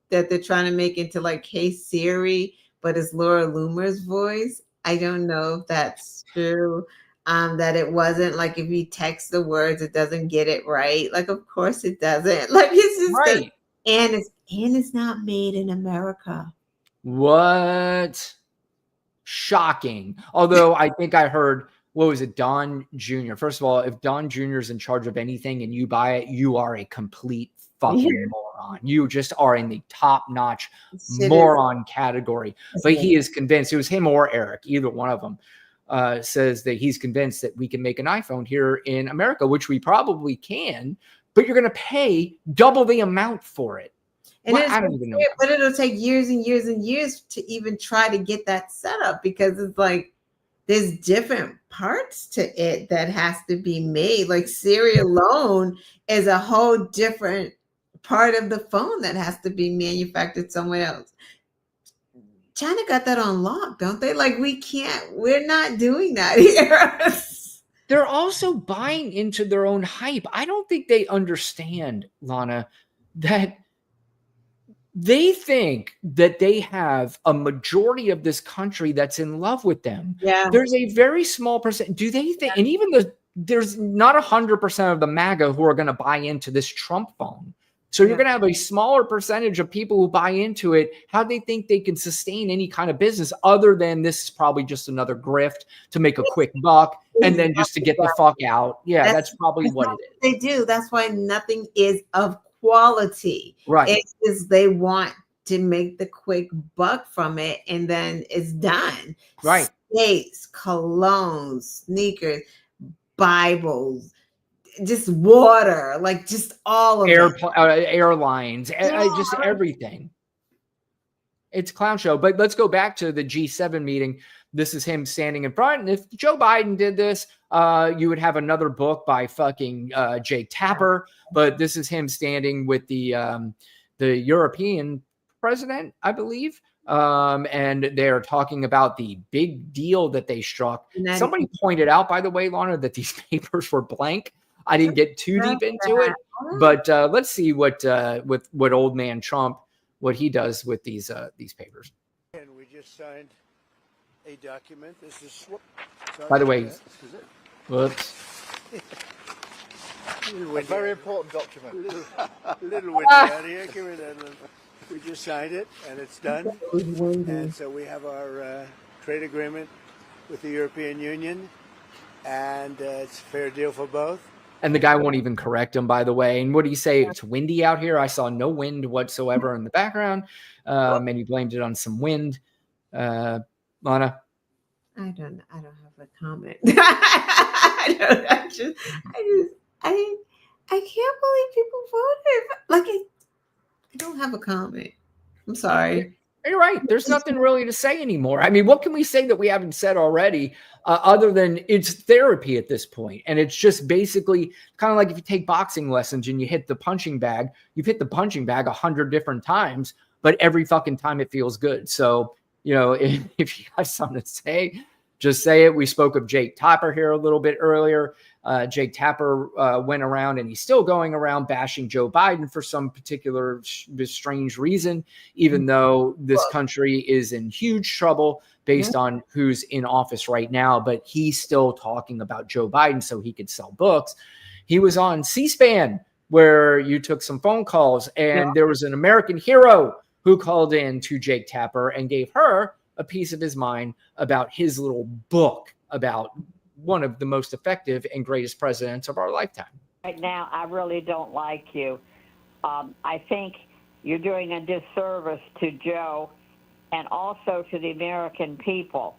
that they're trying to make into like, hey Siri, but it's Laura Loomer's voice. I don't know if that's true. That it wasn't like if you text the words, it doesn't get it right. Like, of course it doesn't. Like, it's just right. And it's not made in America. What? Shocking. Although I think I heard, what was it, Don Jr. First of all, if Don Jr. is in charge of anything and you buy it, you are a complete fucking moron. You just are in the top-notch moron category. But he is convinced, it was him or Eric, either one of them, says that he's convinced that we can make an iPhone here in America, which we probably can, but you're going to pay double the amount for it. And I don't even know. But it'll take years and years and years to even try to get that set up, because it's like there's different parts to it that has to be made. Like Siri alone is a whole different part of the phone that has to be manufactured somewhere else. China got that on lock, don't they? Like, we're not doing that here. They're also buying into their own hype. I don't think they understand, Lana, that they think that they have a majority of this country that's in love with them. Yeah. There's a very small percent. Do they think, and even there's not 100% of the MAGA who are going to buy into this Trump phone. So you're going to have a smaller percentage of people who buy into it. How do they think they can sustain any kind of business other than this is probably just another grift to make a quick buck and then just to get the fuck out? Yeah, that's probably what it is. They do. That's why nothing is of quality. Right. It's just they want to make the quick buck from it and then it's done. Right. Skates, colognes, sneakers, Bibles, just water, like just all of airlines, just everything. It's a clown show. But let's go back to the G7 meeting. This is him standing in front. And if Joe Biden did this, you would have another book by fucking Jake Tapper. But this is him standing with the European president, I believe. And they're talking about the big deal that they struck. Somebody pointed out, by the way, Lana, that these papers were blank. I didn't get too deep into it, but let's see what old man Trump, what he does with these papers. And we just signed a document. This is, by the way, whoops. A very important document. Little windy out here. Give me that. We just signed it, and it's done. And so we have our trade agreement with the European Union, and it's a fair deal for both. And the guy won't even correct him, by the way. And what do you say? It's windy out here. I saw no wind whatsoever in the background. And he blamed it on some wind. Lana? I don't have a comment. I can't believe people voted. Like, I don't have a comment. I'm sorry. You're right. There's nothing really to say anymore. I mean, what can we say that we haven't said already, other than it's therapy at this point? And it's just basically kind of like if you take boxing lessons and you hit the punching bag, you've hit the punching bag 100 different times, but every fucking time it feels good. So, if you have something to say, just say it. We spoke of Jake Tapper here a little bit earlier. Jake Tapper went around, and he's still going around bashing Joe Biden for some particular strange reason, even though this country is in huge trouble based on who's in office right now. But he's still talking about Joe Biden so he could sell books. He was on C-SPAN where you took some phone calls, and there was an American hero who called in to Jake Tapper and gave her a piece of his mind about his little book about one of the most effective and greatest presidents of our lifetime. Right now, I really don't like you. I think you're doing a disservice to Joe and also to the American people.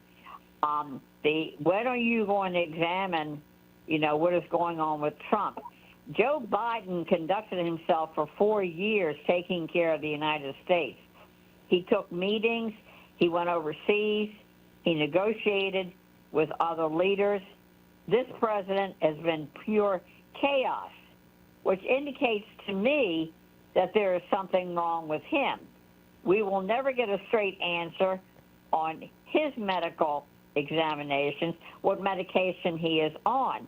When are you going to examine, what is going on with Trump? Joe Biden conducted himself for 4 years taking care of the United States. He took meetings. He went overseas. He negotiated with other leaders. This president has been pure chaos, which indicates to me that there is something wrong with him. We will never get a straight answer on his medical examinations, what medication he is on.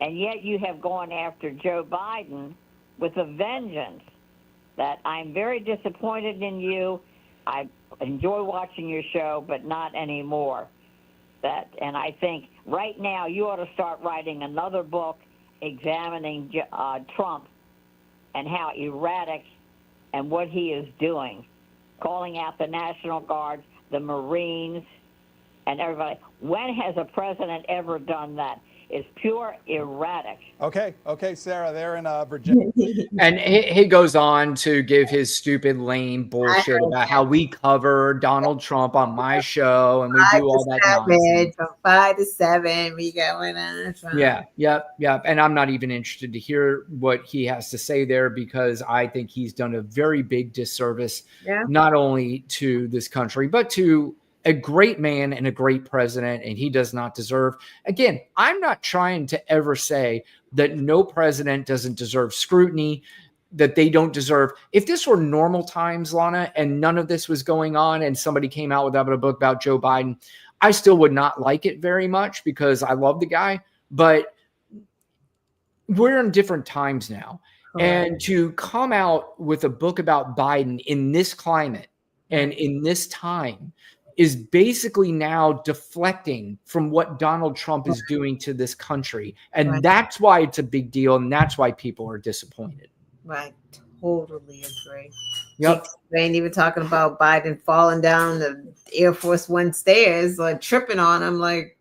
And yet you have gone after Joe Biden with a vengeance that I'm very disappointed in you. I enjoy watching your show, but not anymore. And I think right now you ought to start writing another book examining Trump and how erratic and what he is doing, calling out the National Guard, the Marines, and everybody. When has a president ever done that? It's pure erratic. Okay, Sarah, they're in Virginia. And he goes on to give his stupid, lame bullshit about how we cover Donald Trump on my show and we do all that nonsense. From 5 to 7, we going on. Yep. And I'm not even interested to hear what he has to say there because I think he's done a very big disservice, not only to this country, but to a great man and a great president, and he does not deserve. Again, I'm not trying to ever say that no president doesn't deserve scrutiny, that they don't deserve. If this were normal times, Lana, and none of this was going on and somebody came out with a book about Joe Biden, I still would not like it very much because I love the guy, but we're in different times now. And to come out with a book about Biden in this climate and in this time is basically now deflecting from what Donald Trump is doing to this country. And that's why it's a big deal. And that's why people are disappointed. Right. Totally agree. Yep. They ain't even talking about Biden falling down the Air Force One stairs, like tripping on him. Like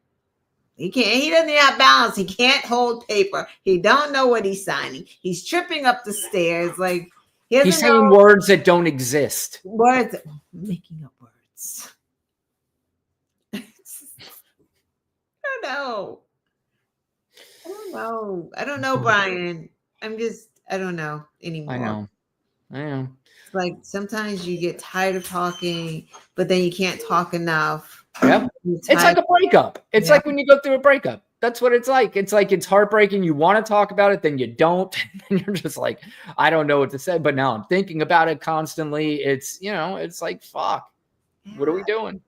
he doesn't have balance. He can't hold paper. He don't know what he's signing. He's tripping up the stairs. Like he's saying words that don't exist. Words, making up words. I don't know, Brian. I don't know anymore. I know. It's like sometimes you get tired of talking, but then you can't talk enough. Yep. It's like a breakup. It's like when you go through a breakup. That's what it's like. It's like it's heartbreaking. You want to talk about it, then you don't. And you're just like, I don't know what to say, but now I'm thinking about it constantly. It's, it's like, fuck. What are we doing?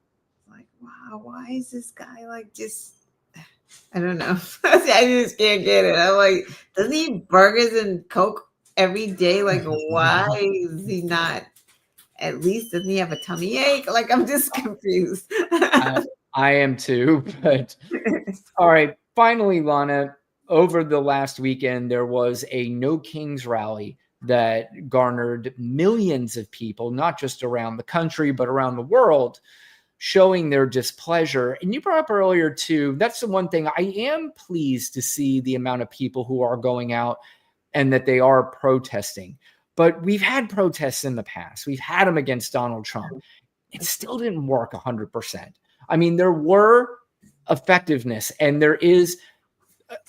Like, wow, why is this guy like just I don't know. I just can't get it. I'm like, doesn't he eat burgers and Coke every day? Like, why is he not? At least doesn't he have a tummy ache? Like, I'm just confused. I am too. But all right. Finally, Lana, over the last weekend, there was a No Kings rally that garnered millions of people, not just around the country, but around the world, showing their displeasure. And you brought up earlier too, that's the one thing I am pleased to see the amount of people who are going out and that they are protesting. But we've had protests in the past. We've had them against Donald Trump. It still didn't work 100%. I mean, there were effectiveness and there is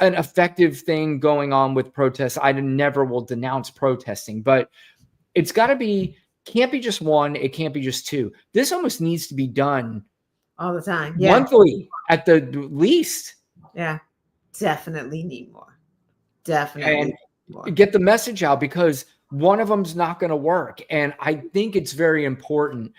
an effective thing going on with protests. I never will denounce protesting, but it's got to be can't be just one. It can't be just two. This almost needs to be done all the time. Yeah. Monthly at the least. Yeah. Definitely need more. Definitely. And get the message out, because one of them's not going to work. And I think it's very important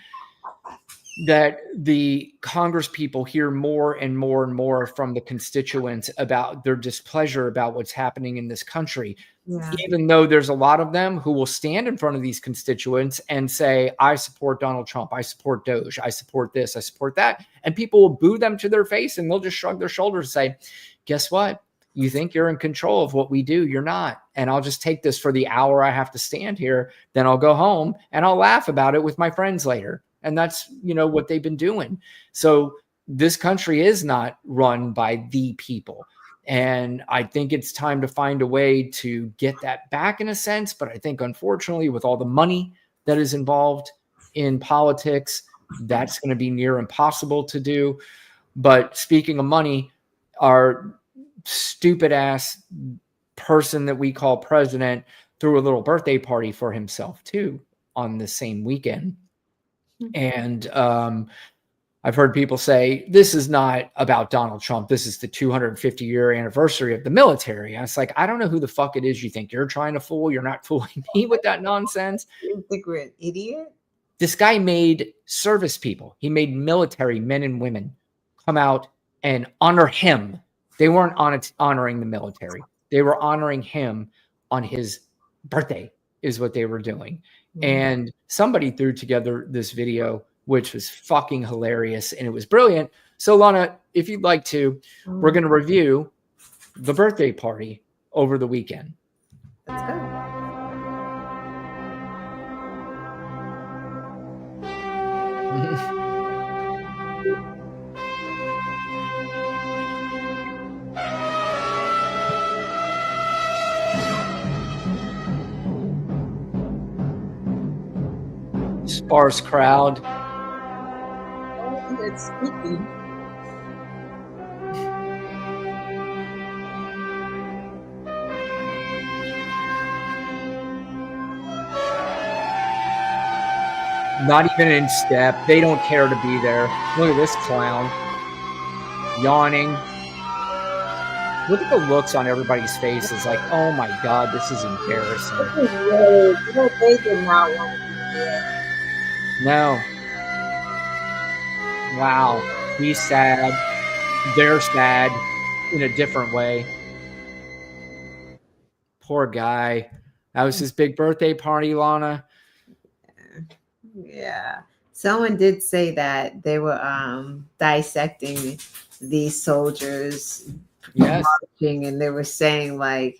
that the Congress people hear more and more and more from the constituents about their displeasure about what's happening in this country. Yeah. Even though there's a lot of them who will stand in front of these constituents and say, I support Donald Trump, I support Doge, I support this, I support that. And people will boo them to their face, and they'll just shrug their shoulders and say, guess what? You think you're in control of what we do. You're not. And I'll just take this for the hour I have to stand here. Then I'll go home and I'll laugh about it with my friends later. And that's, what they've been doing. So this country is not run by the people. And I think it's time to find a way to get that back in a sense. But I think, unfortunately, with all the money that is involved in politics, that's going to be near impossible to do. But speaking of money, our stupid ass person that we call president threw a little birthday party for himself too on the same weekend. And I've heard people say, this is not about Donald Trump. This is the 250-year anniversary of the military. And it's like, I don't know who the fuck it is you think you're trying to fool. You're not fooling me with that nonsense. You think we're an idiot? This guy made service people. He made military men and women come out and honor him. They weren't honoring the military. They were honoring him on his birthday is what they were doing. Mm-hmm. And somebody threw together this video, which was fucking hilarious, and it was brilliant. So Lana, if you'd like to, we're going to review the birthday party over the weekend. Let's go. Sparse crowd. Oh, it's spooky. Not even in step. They don't care to be there. Look at this clown. Yawning. Look at the looks on everybody's faces. Like, oh my God, this is embarrassing. This is really, they did not want to be there. No. Wow. He's sad. They're sad in a different way. Poor guy. That was his big birthday party, Lana. Yeah. Someone did say that they were dissecting these soldiers. Yes. Marching, and they were saying like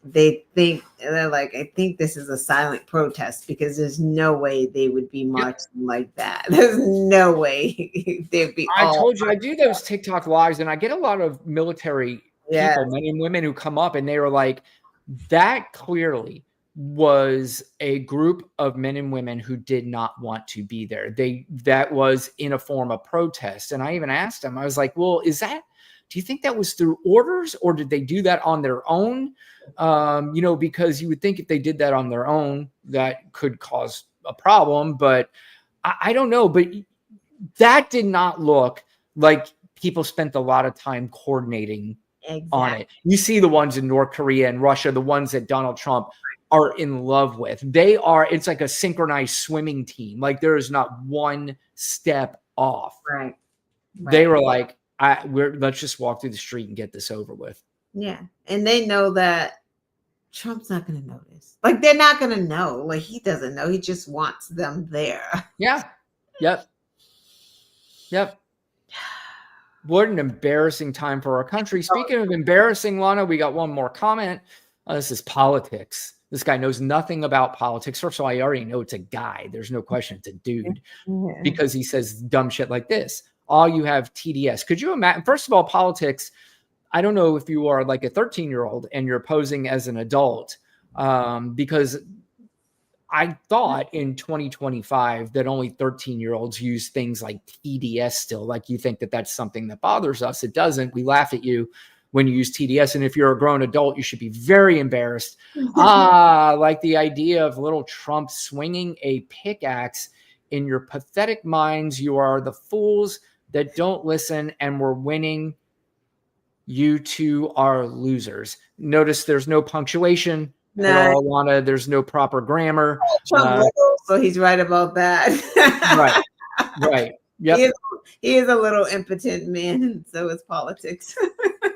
they're like, I think this is a silent protest because there's no way they would be marching like that. There's no way they'd be. I told you I do those TikTok lives, and I get a lot of military people, men and women, who come up and they were like, that clearly was a group of men and women who did not want to be there. That was in a form of protest. And I even asked them, I was like, well, do you think that was through orders, or did they do that on their own? Because you would think if they did that on their own, that could cause a problem, but I don't know. But that did not look like people spent a lot of time coordinating on it. You see the ones in North Korea and Russia, the ones that Donald Trump are in love with. It's like a synchronized swimming team. Like there is not one step off. Right. They were like, let's just walk through the street and get this over with. Yeah. And they know that Trump's not going to notice. Like they're not going to know. Like he doesn't know. He just wants them there. Yeah. Yep. What an embarrassing time for our country. Speaking of embarrassing, Lana, we got one more comment. This is politics. This guy knows nothing about politics. First of all, I already know it's a guy. There's no question it's a dude because he says dumb shit like this. All you have TDS. Could you imagine? First of all, politics, I don't know if you are like a 13-year-old and you're posing as an adult, because I thought in 2025 that only 13-year-olds use things like TDS still. Like you think that that's something that bothers us. It doesn't. We laugh at you. when you use TDS. And if you're a grown adult, you should be very embarrassed. Like the idea of little Trump swinging a pickaxe. In your pathetic minds, you are the fools that don't listen, and we're winning. You two are losers. Notice there's no punctuation. Nah. There's no proper grammar. Trump so he's right about that. Right. Yep. He is a little impotent man, and so is politics.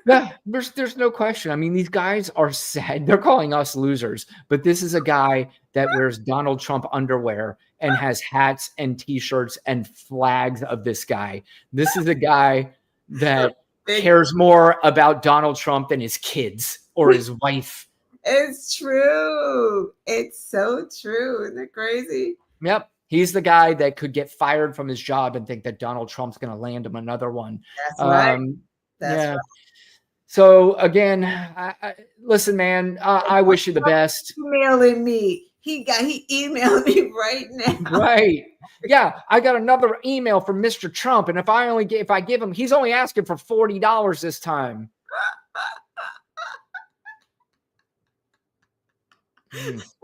Yeah, there's no question. I mean, these guys are sad. They're calling us losers, but this is a guy that wears Donald Trump underwear and has hats and T-shirts and flags of this guy. This is a guy that cares more about Donald Trump than his kids or his wife. It's true. It's so true. Isn't it crazy? Yep. He's the guy that could get fired from his job and think that Donald Trump's going to land him another one. That's right. That's right. So again, listen, man, I wish you the best. Emailing me. He emailed me right now. Right. Yeah. I got another email from Mr. Trump. And if I give him, he's only asking for $40 this time. It's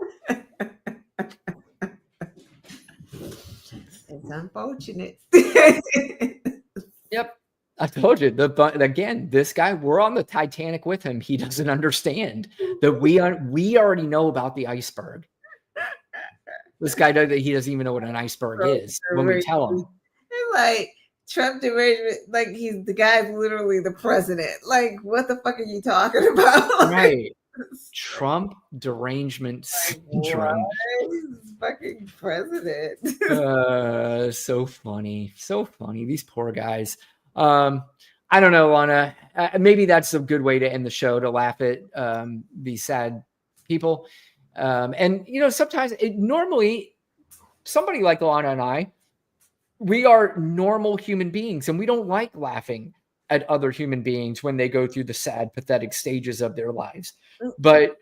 unfortunate. Yep. I told you. Again, this guy, we're on the Titanic with him. He doesn't understand that we already know about the iceberg. This guy he doesn't even know what an iceberg is when we tell him. Like Trump derangement, like the guy's literally the president. Like, what the fuck are you talking about? Right. Trump derangement syndrome. He's fucking president. So funny. So funny. These poor guys. I don't know, Lana. Maybe that's a good way to end the show, to laugh at these sad people. And sometimes normally somebody like Lana and I, we are normal human beings, and we don't like laughing at other human beings when they go through the sad, pathetic stages of their lives. But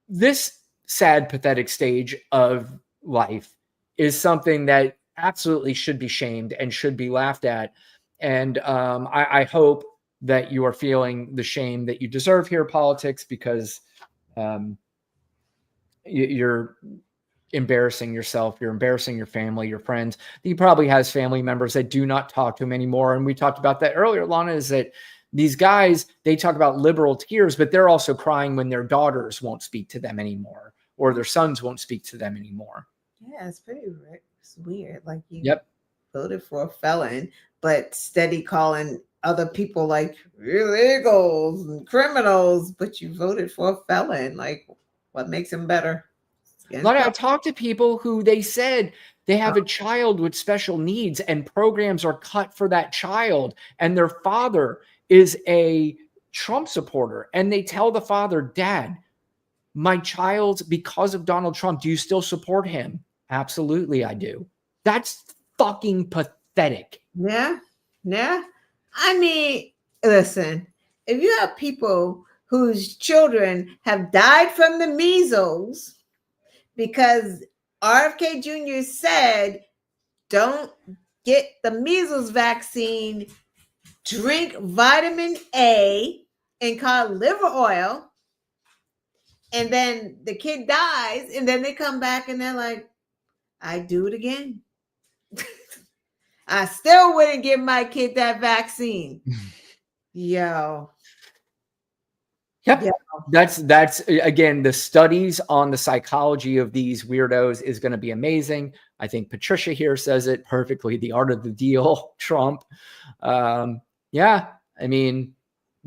this sad, pathetic stage of life is something that absolutely should be shamed and should be laughed at. And I hope that you are feeling the shame that you deserve here, politics, because you're embarrassing yourself. You're embarrassing your family, your friends. He probably has family members that do not talk to him anymore. And we talked about that earlier, Lana, is that these guys, they talk about liberal tears, but they're also crying when their daughters won't speak to them anymore, or their sons won't speak to them anymore. Yeah, it's it's weird. Like you voted for a felon, but steady calling other people like illegals and criminals, but you voted for a felon. Like, what makes him better? I talked to people who they said they have a child with special needs and programs are cut for that child, and their father is a Trump supporter, and they tell the father, "Dad, my child, because of Donald Trump, do you still support him?" "Absolutely, I do." That's fucking pathetic. Yeah. I mean, listen, if you have people whose children have died from the measles because RFK Jr. said, don't get the measles vaccine, drink vitamin A and cod liver oil, and then the kid dies, and then they come back and they're like, I do it again. I still wouldn't give my kid that vaccine. Yo. Yep. That's again, the studies on the psychology of these weirdos is going to be amazing. I think Patricia here says it perfectly. The art of the deal, Trump. Yeah. I mean,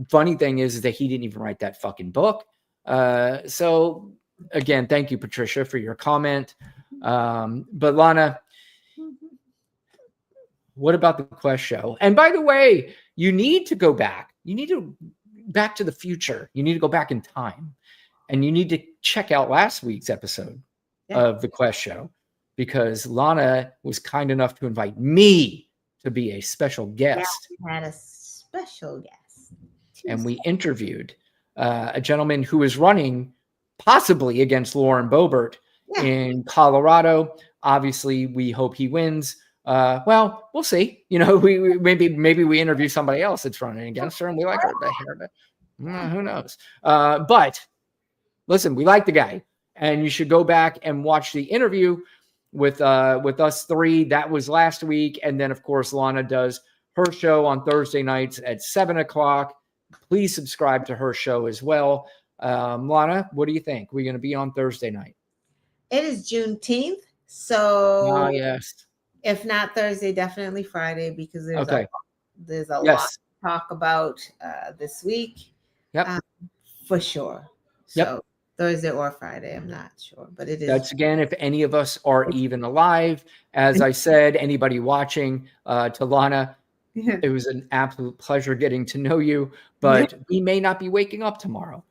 funny thing is that he didn't even write that fucking book. So again, thank you, Patricia, for your comment. But Lana, what about the Quest show? And by the way, you need to go back. You need to back to the future. You need to go back in time, and you need to check out last week's episode of the Quest show, because Lana was kind enough to invite me to be a special guest. Yeah, we had a special guest. And we interviewed a gentleman who is running possibly against Lauren Boebert in Colorado. Obviously, we hope he wins. Well, we'll see. We maybe we interview somebody else that's running against her, and we like her. Who knows? But listen, we like the guy, and you should go back and watch the interview with us three. That was last week, and then of course Lana does her show on Thursday nights at 7:00. Please subscribe to her show as well. Lana, what do you think? We're going to be on Thursday night. It is Juneteenth, so yes. If not Thursday, definitely Friday, because there's a lot to talk about this week. Yep. For sure. So Thursday or Friday, I'm not sure, but it is. That's again, if any of us are even alive. As I said, anybody watching, to Lana, it was an absolute pleasure getting to know you, but we may not be waking up tomorrow.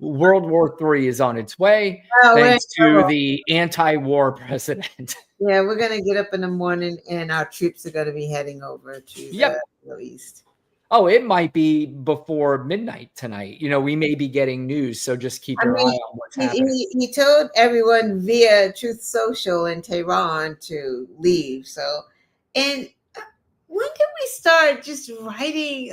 World War III is on its way, thanks to the anti-war president. Yeah, we're going to get up in the morning and our troops are going to be heading over to the Middle East. Oh, it might be before midnight tonight. We may be getting news, so just keep your eye on what's happening. He told everyone via Truth Social in Tehran to leave. So, and when did we start just writing,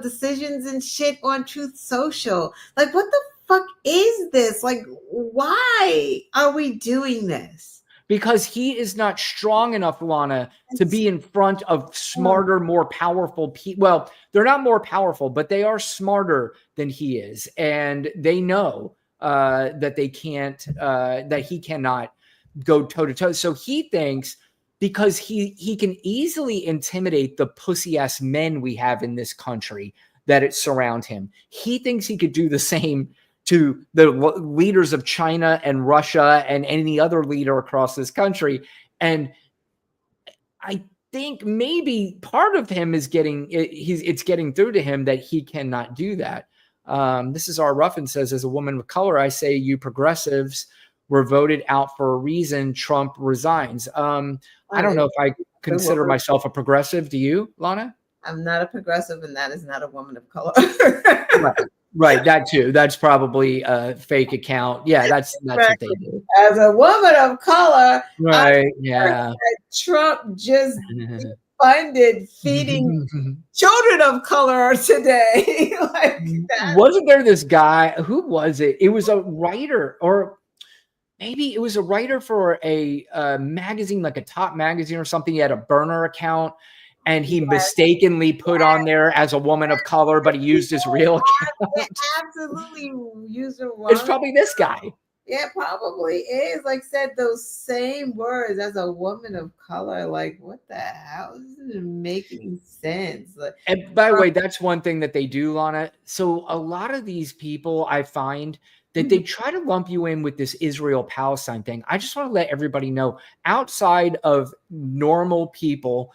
decisions and shit on Truth Social? Like, what the fuck is this? Like, why are we doing this? Because he is not strong enough, Lana, to be in front of smarter, more powerful people. Well, they're not more powerful, but they are smarter than he is. And they know that they can't, that he cannot go toe-to-toe. So he thinks, because he can easily intimidate the pussy-ass men we have in this country that surround him. He thinks he could do the same to the leaders of China and Russia and any other leader across this country. And I think maybe part of him is it's getting through to him that he cannot do that. This is R. Ruffin says, as a woman of color, I say you progressives were voted out for a reason. Trump resigns. I don't know if I consider myself a progressive. Do you, Lana? I'm not a progressive, and that is not a woman of color. Right, that too. That's probably a fake account. Yeah, that's what they do. As a woman of color, right? Yeah. Trump just funded feeding children of color today. Wasn't there this guy? Who was it? It was a writer, or maybe it was a writer for a magazine, like a top magazine or something. He had a burner account. And he mistakenly put on there as a woman of color, but he used his real account. Absolutely used it wrong. It's probably this guy. Yeah, probably is. Like, said those same words as a woman of color. Like, what the hell? This isn't making sense. Like, and by the way, that's one thing that they do, Lana. So a lot of these people, I find that they try to lump you in with this Israel-Palestine thing. I just want to let everybody know, outside of normal people,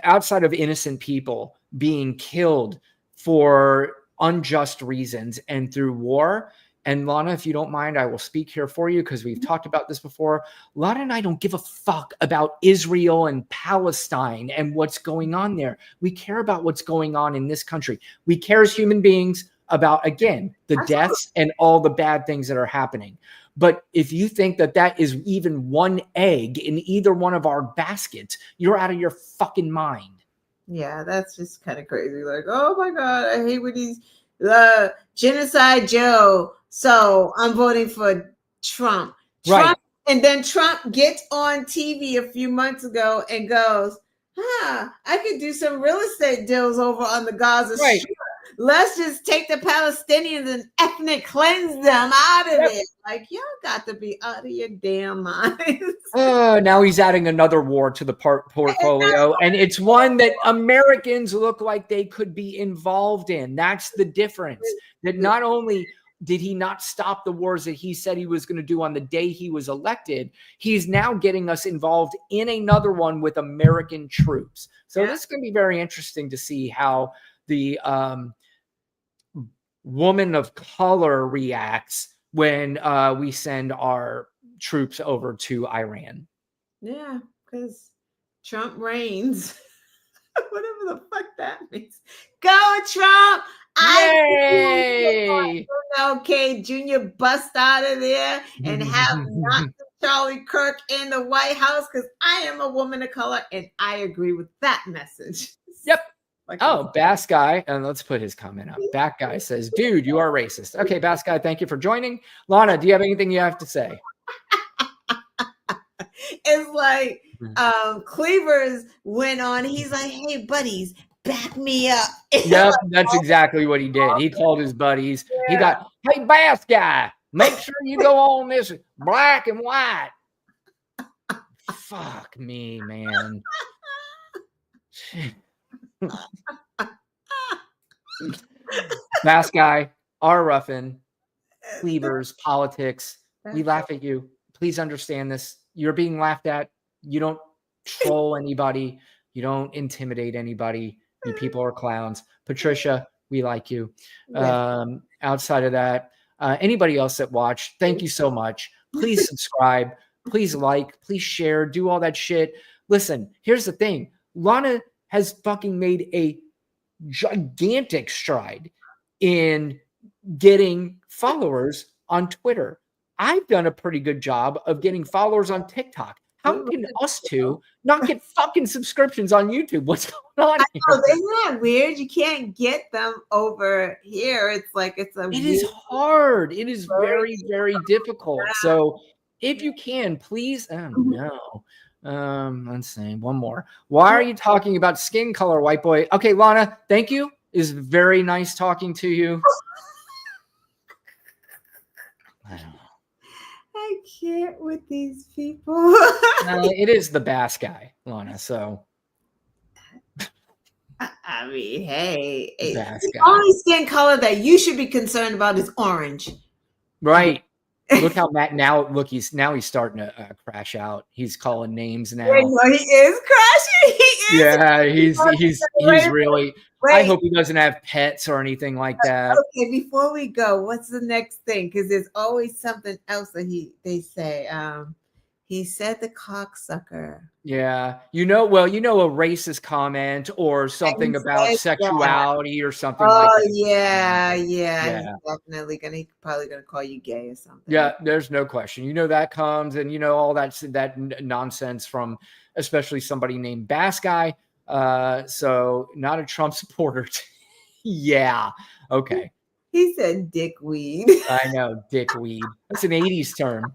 outside of innocent people being killed for unjust reasons and through war. And Lana, if you don't mind, I will speak here for you because we've talked about this before. Lana and I don't give a fuck about Israel and Palestine and what's going on there. We care about what's going on in this country. We care as human beings about, again, the deaths and all the bad things that are happening. But if you think that that is even one egg in either one of our baskets, you're out of your fucking mind. Yeah, that's just kind of crazy. Like, oh my God, I hate when these Genocide Joe. So I'm voting for Trump. Right. And then Trump gets on TV a few months ago and goes, I could do some real estate deals over on the Gaza Strip. Let's just take the Palestinians and ethnic cleanse them out of it. Like, y'all got to be out of your damn minds. Now he's adding another war to the portfolio. And it's one that Americans look like they could be involved in. That's the difference. That not only did he not stop the wars that he said he was going to do on the day he was elected, he's now getting us involved in another one with American troops. So this is going to be very interesting to see how the woman of color reacts when we send our troops over to Iran. Yeah, because Trump reigns. Whatever the fuck that means. Go, Trump! Yay! Okay, Junior, bust out of there and have not Charlie Kirk in the White House, because I am a woman of color and I agree with that message. Yep. Like, Oh, Bass Guy, and let's put his comment up. Back Guy says, dude, you are racist. Okay, Bass Guy, thank you for joining. Lana, do you have anything you have to say? it's like Cleavers went on. He's like, hey, buddies, back me up. Yep, that's exactly what he did. He called his buddies. Yeah. He got, hey, Bass Guy, make sure you go on this black and white. Fuck me, man. Bass Guy, R. Ruffin, Cleavers, politics. We laugh at you. Please understand this. You're being laughed at. You don't troll anybody. You don't intimidate anybody. You people are clowns. Patricia, we like you. Outside of that, anybody else that watched, thank you so much. Please subscribe. Please like. Please share. Do all that shit. Listen, here's the thing. Lana has fucking made a gigantic stride in getting followers on Twitter. I've done a pretty good job of getting followers on TikTok. How can us two not get fucking subscriptions on YouTube? What's going on here? Isn't that weird? You can't get them over here. It's like it is hard. It is very, very difficult. So if you can, please. Oh no. Let's see. One more. Why are you talking about skin color, white boy? Okay, Lana, thank you. It's very nice talking to you. I can't with these people. It is the Bass Guy, Lana. So I mean, hey, Bass the Guy. only skin color that you should be concerned about is orange. Right. Look how Matt now. Look, he's starting to crash out. He's calling names now. Wait, no, he is crashing. He is. Yeah, he's really. I hope he doesn't have pets or anything like that. Okay, before we go, what's the next thing? Because there's always something else that they say. He said the cocksucker. Yeah, a racist comment or something about sexuality or something like that. Yeah. He's definitely probably gonna call you gay or something. Yeah, there's no question. That comes, and all that nonsense from especially somebody named Bass Guy. So not a Trump supporter. Yeah. Okay. He said dickweed. I know, dickweed. That's an 80s term.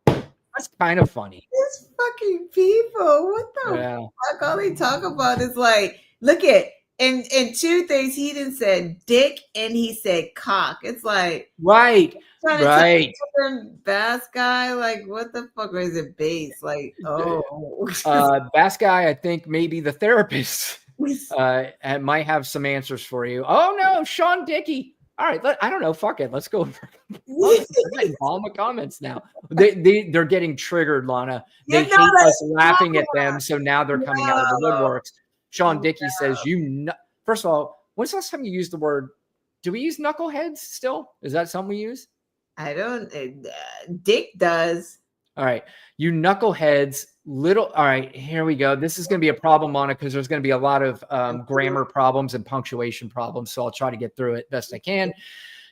That's kind of funny. These fucking people. What the fuck? All they talk about is like, look at and two things. He didn't said dick and he said cock. It's like right. Bass Guy, like what the fuck is it base? Like, Bass Guy, I think maybe the therapist might have some answers for you. Oh no, Sean Dickey. All right, I don't know. Fuck it. Let's go. All my comments now. They're getting triggered, Lana. They hate us laughing at them, so now they're coming out of the woodworks. Sean Dickey says, first of all, when's the last time you used the word? Do we use knuckleheads still? Is that something we use? I don't. Dick does. All right, you knuckleheads. All right, here we go. This is going to be a problem, Lana, because there's going to be a lot of grammar problems and punctuation problems. So I'll try to get through it best I can.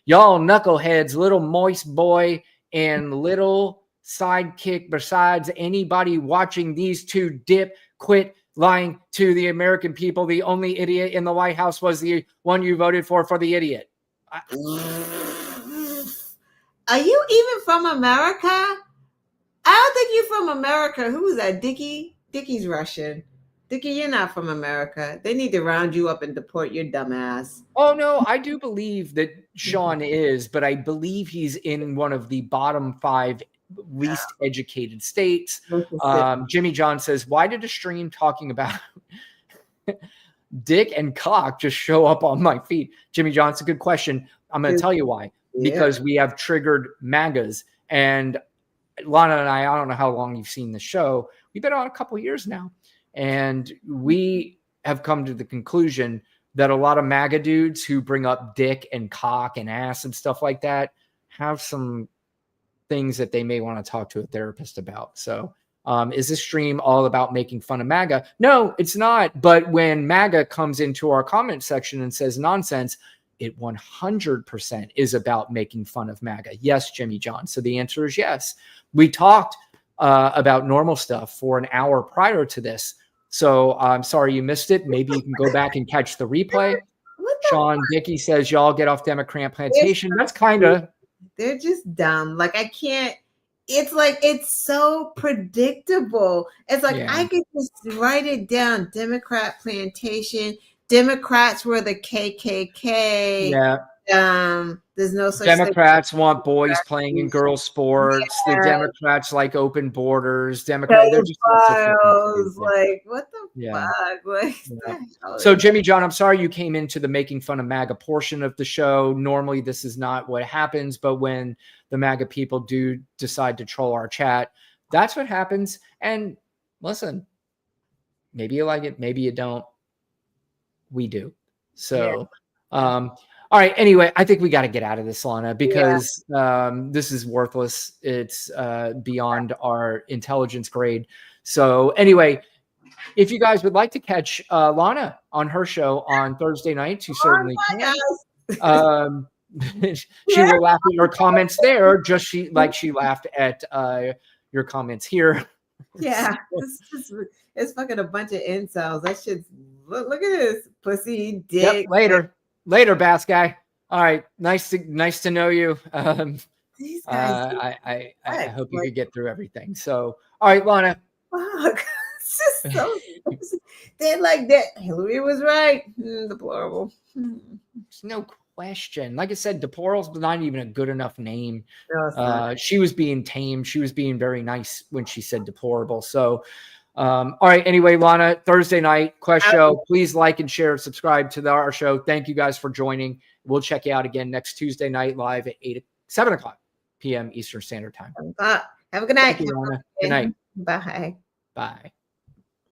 Y'all knuckleheads, little moist boy and little sidekick. Besides anybody watching these two quit lying to the American people. The only idiot in the White House was the one you voted for the idiot. Are you even from America? I don't think you're from America. Who was that? Dickie? Dickie's Russian. Dickie, you're not from America. They need to round you up and deport your dumb ass. Oh, no, I do believe that Sean is, but I believe he's in one of the bottom 5 least educated states. Jimmy John says, why did a stream talking about dick and cock just show up on my feed? Jimmy John, it's a good question. I'm going to tell you why. Because we have triggered MAGAs. And Lana and I don't know how long you've seen the show. We've been on a couple years now. And we have come to the conclusion that a lot of MAGA dudes who bring up dick and cock and ass and stuff like that have some things that they may want to talk to a therapist about. So is this stream all about making fun of MAGA? No, it's not. But when MAGA comes into our comment section and says nonsense, it 100% is about making fun of MAGA. Yes, Jimmy John. So the answer is yes. We talked about normal stuff for an hour prior to this. So I'm sorry you missed it. Maybe you can go back and catch the replay. Sean Dickey says y'all get off Democrat plantation. That's kind of. They're just dumb. Like I can't. It's like it's so predictable. It's like I could just write it down. Democrat plantation. Democrats were the KKK. Yeah. There's no such Democrats want boys playing in girls' sports. Yeah. The Democrats like open borders. Democrats, they're just like what the fuck? Like, So Jimmy John, I'm sorry you came into the making fun of MAGA portion of the show. Normally this is not what happens, but when the MAGA people do decide to troll our chat, that's what happens. And listen, maybe you like it, maybe you don't. We do. So all right. Anyway, I think we got to get out of this, Lana, because this is worthless. It's beyond our intelligence grade. So anyway, if you guys would like to catch Lana on her show on Thursday nights, you certainly can. She will laugh at your comments there, just she laughed at your comments here. Yeah, it's fucking a bunch of incels. That shit's look at this pussy dick. Yep, later, bass guy. All right, nice to know you. These guys, I hope you could get through everything. So, all right, Lana. Fuck, it's just so. They're like that. Hillary was right. Deplorable. There's no question. Like I said, deplorable's not even a good enough name. No, she was being tame. She was being very nice when she said deplorable. So, all right. Anyway, Lana, Thursday night Quest show. Please like and share, subscribe to our show. Thank you guys for joining. We'll check you out again next Tuesday night live at 7 o'clock p.m. Eastern Standard Time. Have a good night. Thank you, Lana. Good night. Bye. Bye.